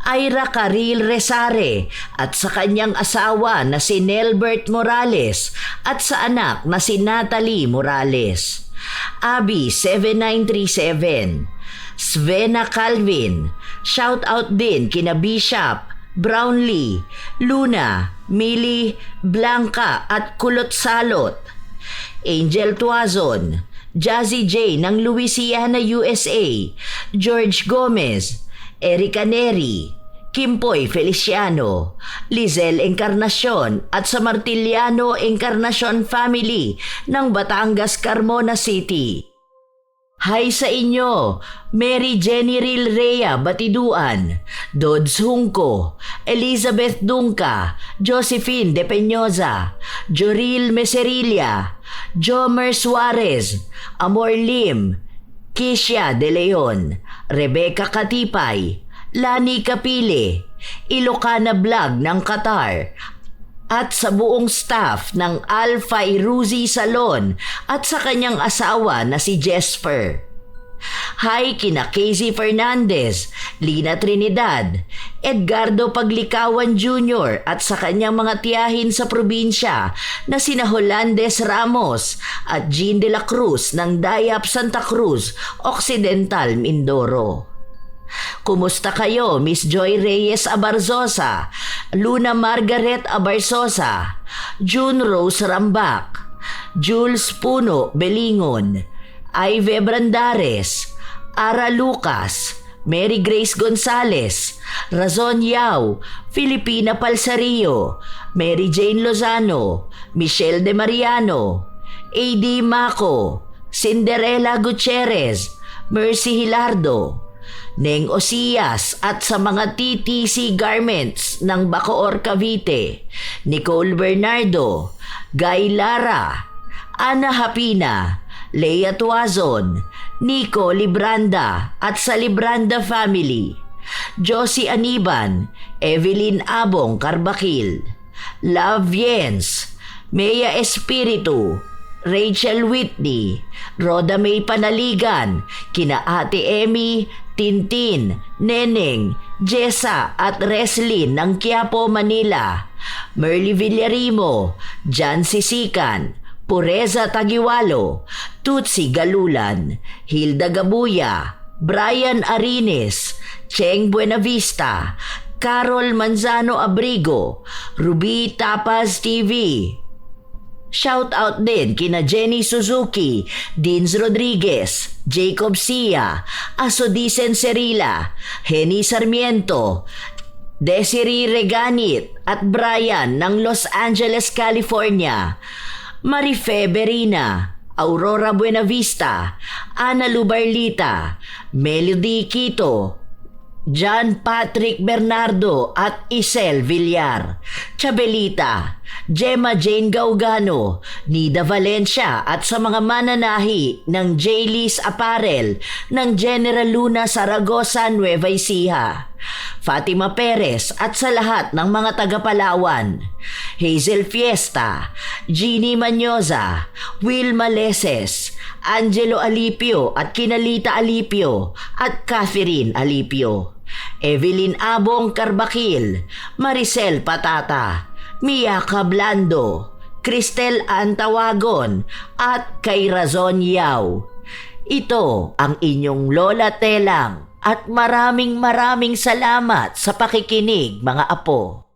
Ira Caril Resare at sa kanyang asawa na si Nelbert Morales at sa anak na si Natalie Morales, Abby 7937, Svena Calvin, shout out din kina Bishop, Brownlee, Luna, Millie, Blanca at Kulot Salot, Angel Tuazon, Jazzy J ng Louisiana, USA, George Gomez, Erica Neri, Kimpoy Feliciano, Lizelle Encarnacion at sa Martiliano Encarnacion family ng Batangas, Carmona City. Hi sa inyo, Mary Jenny Ril Rhea Batiduan, Dodds Hungko, Elizabeth Dunca, Josephine De Peñosa, Joril Meserilla, Jomer Suarez, Amor Lim, Kisha De Leon, Rebecca Katipay, Lani Kapile, Ilocana Vlog ng Qatar, at sa buong staff ng Alpha Iruzi Salon at sa kanyang asawa na si Jesper. Hi kina Casey Fernandez, Lina Trinidad, Edgardo Paglikawan Jr. at sa kanyang mga tiyahin sa probinsya na sina Holandes Ramos at Jean de la Cruz ng Dayap Santa Cruz, Occidental, Mindoro. Kumusta kayo, Miss Joy Reyes Abarzosa, Luna Margaret Abarzosa, June Rose Rambak, Jules Puno Belingon, Ive Brandares, Ara Lucas, Mary Grace Gonzales, Razon Yao, Filipina Palsario, Mary Jane Lozano, Michelle De Mariano, AD Maco, Cinderella Gutierrez, Mercy Hilardo, Neng Osias at sa mga TTC Garments ng Bacoor, Cavite, Nicole Bernardo, Guy Lara, Ana Hapina, Leia Tuazon, Nico Libranda at sa Libranda family, Josie Aniban, Evelyn Abong Carbakil, Love Jens, Mea Espiritu, Rachel Whitney, Roda May Panaligan, kina Ate Emmy, Tintin, Neneng, Jessa at Reslin ng Quiapo, Manila, Merly Villarimo, Jan Sisikan, Pureza Tagiwalo, Tutsi Galulan, Hilda Gabuya, Brian Arines, Cheng Buenavista, Carol Manzano Abrigo, Ruby Tapaz TV. Shout out din kina Jenny Suzuki, Dins Rodriguez, Jacob Sia, Asodisen Serila, Henny Sarmiento, Desiree Reganit at Brian ng Los Angeles, California, Marife Berina, Aurora Buenavista, Ana Lubarlita, Melody Quito, John Patrick Bernardo at Isel Villar, Chabelita, Gemma Jane Gaugano, Nida Valencia at sa mga mananahi ng J-Lis Apparel ng General Luna Zaragoza, Nueva Ecija, Fatima Perez at sa lahat ng mga taga-Palawan, Hazel Fiesta, Jeannie Manyoza, Will Maleses, Angelo Alipio at Kinalita Alipio at Catherine Alipio, Evelyn Abong Carbakil, Maricel Patata, Mia Cablando, Cristel Antawagon at kay Razon Yao. Ito ang inyong Lola Telang at maraming salamat sa pakikinig mga apo.